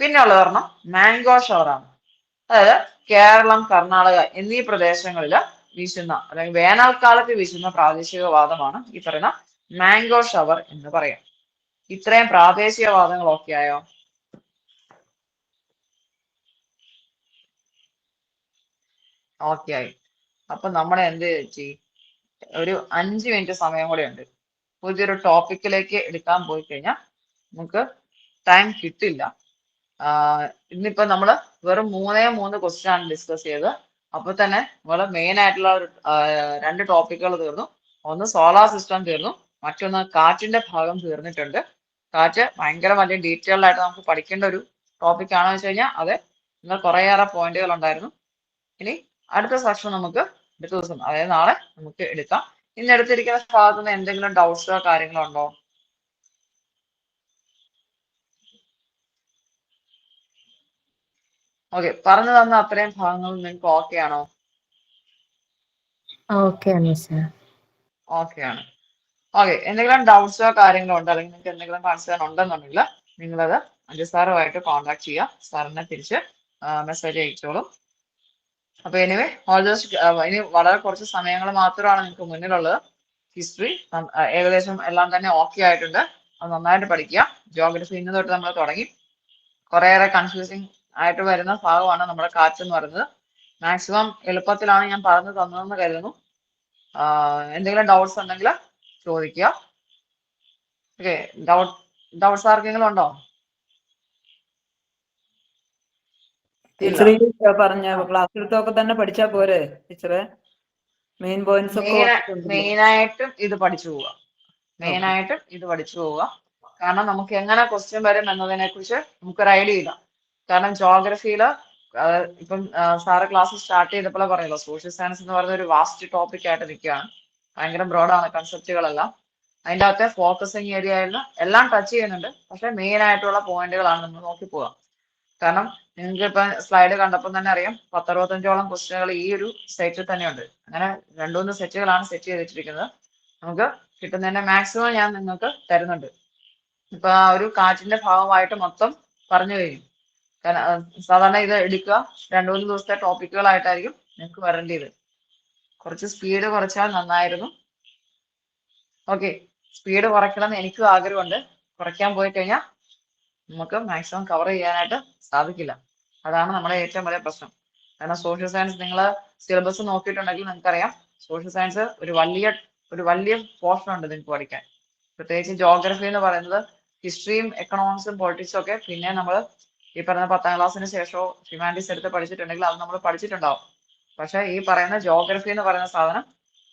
പിന്നെ ഉള്ളത് പറഞ്ഞാൽ മാംഗോ ഷവറാണ്. അതായത് കേരളം, കർണാടക എന്നീ പ്രദേശങ്ങളിൽ വീശുന്ന അല്ലെങ്കിൽ വേനൽക്കാലത്ത് വീശുന്ന പ്രാദേശികവാദമാണ് ഈ പറയുന്ന മാംഗോ ഷവർ എന്ന് പറയാം. ഇത്രയും പ്രാദേശികവാദങ്ങളൊക്കെ ആയോ? ഓക്കെ ആയി. അപ്പൊ നമ്മൾ എന്ത് ചെയ്യും? ഒരു 5 മിനിറ്റ് സമയം കൂടെ ഉണ്ട്. പുതിയൊരു ടോപ്പിക്കിലേക്ക് എടുക്കാൻ പോയി കഴിഞ്ഞാൽ നമുക്ക് ടൈം കിട്ടില്ല. ഇന്നിപ്പോ നമ്മള് വെറും 3 ക്വസ്റ്റ്യൻ ആണ് ഡിസ്കസ് ചെയ്തത്. അപ്പൊ തന്നെ നമ്മള് മെയിൻ ആയിട്ടുള്ള 2 ടോപ്പിക്കുകൾ തീർന്നു. ഒന്ന് സോളാർ സിസ്റ്റം തീർന്നു, മറ്റൊന്ന് കാറ്റിന്റെ ഭാഗം തീർന്നിട്ടുണ്ട്. കാറ്റ് ഭയങ്കര വലിയ ഡീറ്റെയിൽഡ് ആയിട്ട് നമുക്ക് പഠിക്കേണ്ട ഒരു ടോപ്പിക് ആണെന്ന് വെച്ച് കഴിഞ്ഞാൽ അത് നിങ്ങൾ കുറേയേറെ പോയിന്റുകൾ ഉണ്ടായിരുന്നു. ഇനി അടുത്ത സെക്ഷൻ നമുക്ക് അടുത്ത ദിവസം, അതായത് നാളെ നമുക്ക് എടുക്കാം. ഇന്ന് എടുത്തിരിക്കുന്ന ഭാഗത്ത് നിന്ന് എന്തെങ്കിലും ഡൗട്ട്സോ കാര്യങ്ങളോ ഉണ്ടോ? ഓക്കെ, പറഞ്ഞു തന്ന അത്രയും ഭാഗങ്ങൾ നിങ്ങൾക്ക് ഓക്കെ ആണോ? ഓക്കെ ആണ് സാർ. ഓക്കെ ആണ്. ഓക്കെ, എന്തെങ്കിലും ഡൗട്ട്സോ കാര്യങ്ങളോ ഉണ്ടോ, അല്ലെങ്കിൽ നിങ്ങൾക്ക് എന്തെങ്കിലും കൺസേൺ ഉണ്ടെന്നുണ്ടെങ്കിൽ നിങ്ങളത് അഞ്ജു സാറുമായിട്ട് കോൺടാക്ട് ചെയ്യുക. സാറിനെ തിരിച്ച് മെസ്സേജ് അയച്ചോളും. അപ്പൊ എനിവേ ഓൾ ജസ്റ്റ് ഇനി വളരെ കുറച്ച് സമയങ്ങൾ മാത്രമാണ് നിങ്ങൾക്ക് മുന്നിലുള്ളത്. ഹിസ്റ്ററി ഏകദേശം എല്ലാം തന്നെ ഓക്കെ ആയിട്ടുണ്ട്. അത് നന്നായിട്ട് പഠിക്കുക. ജോഗ്രഫി ഇന്ന് തൊട്ട് നമ്മൾ തുടങ്ങി. കുറേയേറെ കൺഫ്യൂസിങ് ആയിട്ട് വരുന്ന ഭാഗമാണ് നമ്മുടെ കാറ്റ് എന്ന് പറയുന്നത്. മാക്സിമം എളുപ്പത്തിലാണ് ഞാൻ പറഞ്ഞു തന്നതെന്ന് കരുതുന്നു. എന്തെങ്കിലും ഡൗട്ട്സ് ഉണ്ടെങ്കിൽ ചോദിക്കുക. ഓക്കെ, ഡൗട്ട്സ് ആർക്കെങ്കിലും ഉണ്ടോ? ടീച്ചർ പറഞ്ഞ ക്ലാസ്സിലത്തൊക്കെ തന്നെ പഠിച്ചാ പോരെ ടീച്ചറെ? മെയിൻ പോയിന്റ്സ് ഒക്കെ മെയിനായിട്ടും ഇത് പഠിച്ചു പോവുക. മെയിനായിട്ടും ഇത് പഠിച്ചു പോവുക. കാരണം നമുക്ക് എങ്ങനെ ക്വസ്റ്റ്യൻ വരും എന്നതിനെ കുറിച്ച് നമുക്കൊരു ഐഡിയ ഇല്ല. കാരണം ജോഗ്രഫിയിൽ ഇപ്പം സാറ് ക്ലാസ് സ്റ്റാർട്ട് ചെയ്തപ്പോൾ പറയല്ലോ, സോഷ്യൽ സയൻസ് എന്ന് പറയുന്ന ഒരു വാസ്റ്റ് ടോപ്പിക് ആയിട്ട് നിൽക്കുകയാണ്. ഭയങ്കര ബ്രോഡാണ് കൺസെപ്റ്റുകളെല്ലാം. അതിൻ്റെ അകത്തെ ഫോക്കസിങ് ഏരിയയിൽ എല്ലാം ടച്ച് ചെയ്യുന്നുണ്ട്. പക്ഷെ മെയിൻ ആയിട്ടുള്ള പോയിന്റുകളാണ് നമ്മൾ നോക്കി പോവുക. കാരണം നിങ്ങൾക്ക് ഇപ്പൊ സ്ലൈഡ് കണ്ടപ്പോൾ തന്നെ അറിയാം 10-65ഓളം ക്വസ്റ്റ്യനുകൾ ഈ ഒരു സെറ്റിൽ തന്നെയുണ്ട്. അങ്ങനെ 2-3 സെറ്റുകളാണ് സെറ്റ് ചെയ്ത് വെച്ചിരിക്കുന്നത്. നമുക്ക് കിട്ടുന്നതിന്റെ മാക്സിമം ഞാൻ നിങ്ങൾക്ക് തരുന്നുണ്ട്. ഇപ്പൊ ആ ഒരു കാറ്റിന്റെ ഭാഗമായിട്ട് മൊത്തം പറഞ്ഞു കഴിഞ്ഞു. സാധാരണ ഇത് എടുക്കുക 2-3 ദിവസത്തെ ടോപ്പിക്കുകളായിട്ടായിരിക്കും നിങ്ങൾക്ക് വരേണ്ടത്. കുറച്ച് സ്പീഡ് കുറച്ചാൽ നന്നായിരുന്നു. ഓക്കെ, സ്പീഡ് കുറയ്ക്കണമെന്ന് എനിക്കും ആഗ്രഹമുണ്ട്. കുറയ്ക്കാൻ പോയി കഴിഞ്ഞാൽ നമുക്ക് മാക്സിമം കവർ ചെയ്യാനായിട്ട് സാധിക്കില്ല. അതാണ് നമ്മുടെ ഏറ്റവും വലിയ പ്രശ്നം. കാരണം സോഷ്യൽ സയൻസ് നിങ്ങൾ സിലബസ് നോക്കിയിട്ടുണ്ടെങ്കിൽ നിങ്ങൾക്കറിയാം, സോഷ്യൽ സയൻസ് ഒരു വലിയ പോർഷൻ ഉണ്ട് നിങ്ങൾക്ക് പഠിക്കാൻ. പ്രത്യേകിച്ച് ജോഗ്രഫി എന്ന് പറയുന്നത് ഹിസ്റ്ററിയും എക്കണോമിക്സും പൊളിറ്റിക്സും ഒക്കെ പിന്നെ നമ്മൾ ഈ പറഞ്ഞ 10ാം ക്ലാസ്സിന് ശേഷമോ ഹ്യൂമാനിറ്റീസ് എടുത്ത് പഠിച്ചിട്ടുണ്ടെങ്കിൽ അത് നമ്മൾ പഠിച്ചിട്ടുണ്ടാവും. പക്ഷെ ഈ പറയുന്ന ജോഗ്രഫി എന്ന് പറയുന്ന സാധനം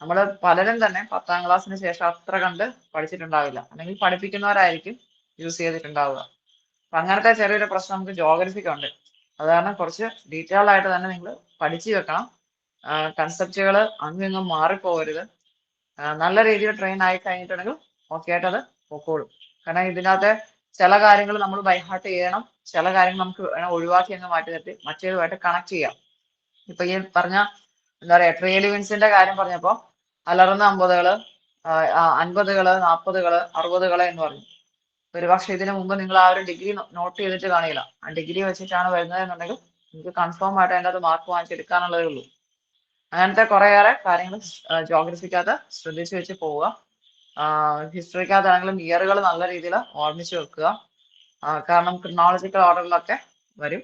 നമ്മൾ പലരും തന്നെ 10ാം ക്ലാസ്സിന് ശേഷം അത്ര കണ്ട് പഠിച്ചിട്ടുണ്ടാവില്ല, അല്ലെങ്കിൽ പഠിപ്പിക്കുന്നവരായിരിക്കും യൂസ് ചെയ്തിട്ടുണ്ടാവുക. അപ്പൊ അങ്ങനത്തെ ചെറിയൊരു പ്രശ്നം നമുക്ക് ജോഗ്രഫിക്കുണ്ട്. അത് കാരണം കുറച്ച് ഡീറ്റെയിൽഡ് ആയിട്ട് തന്നെ നിങ്ങൾ പഠിച്ചു വെക്കണം. കൺസെപ്റ്റുകൾ അങ്ങും ഇങ്ങും മാറിപ്പോകരുത്. നല്ല രീതിയിൽ ട്രെയിൻ ആയി കഴിഞ്ഞിട്ടുണ്ടെങ്കിൽ ഓക്കെ ആയിട്ട് അത് പൊക്കോളും. കാരണം ഇതിനകത്ത് ചില കാര്യങ്ങൾ നമ്മൾ ബൈഹാർട്ട് ചെയ്യണം, ചില കാര്യങ്ങൾ നമുക്ക് ഒഴിവാക്കി അങ്ങ് മാറ്റി നിർത്തി മറ്റേതുമായിട്ട് കണക്ട് ചെയ്യാം. ഇപ്പൊ ഈ പറഞ്ഞ എന്താ പറയാ ട്രിയലിവിൻസിന്റെ കാര്യം പറഞ്ഞപ്പോ അലറുന്ന 50കള് 50കള് 40കള് 60കള് എന്ന് പറഞ്ഞു. ഒരുപക്ഷെ ഇതിനു മുമ്പ് നിങ്ങൾ ആ ഒരു ഡിഗ്രി നോട്ട് ചെയ്തിട്ട് കാണില്ല. ആ ഡിഗ്രി വെച്ചിട്ടാണ് വരുന്നത് എന്നുണ്ടെങ്കിൽ നിങ്ങൾക്ക് കൺഫേം ആയിട്ട് അതിൻ്റെ അത് മാർക്ക് വാങ്ങിച്ചെടുക്കാനുള്ളതേ ഉള്ളൂ. അങ്ങനത്തെ കുറേയേറെ കാര്യങ്ങൾ ജോഗ്രഫിക്കകത്ത് ശ്രദ്ധിച്ചു വെച്ച് പോവുക. ഹിസ്റ്ററിക്കകത്താണെങ്കിലും ഇയറുകൾ നല്ല രീതിയിൽ ഓർമ്മിച്ച് വെക്കുക. കാരണം ക്രിനോളജിക്കൽ ഓർഡറിലൊക്കെ വരും.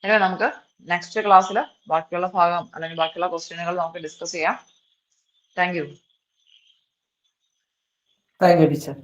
ഇനി നമുക്ക് നെക്സ്റ്റ് ക്ലാസ്സിൽ ബാക്കിയുള്ള ഭാഗം അല്ലെങ്കിൽ ബാക്കിയുള്ള ക്വസ്റ്റ്യനുകൾ നമുക്ക് ഡിസ്കസ് ചെയ്യാം. Thank you thank you teacher.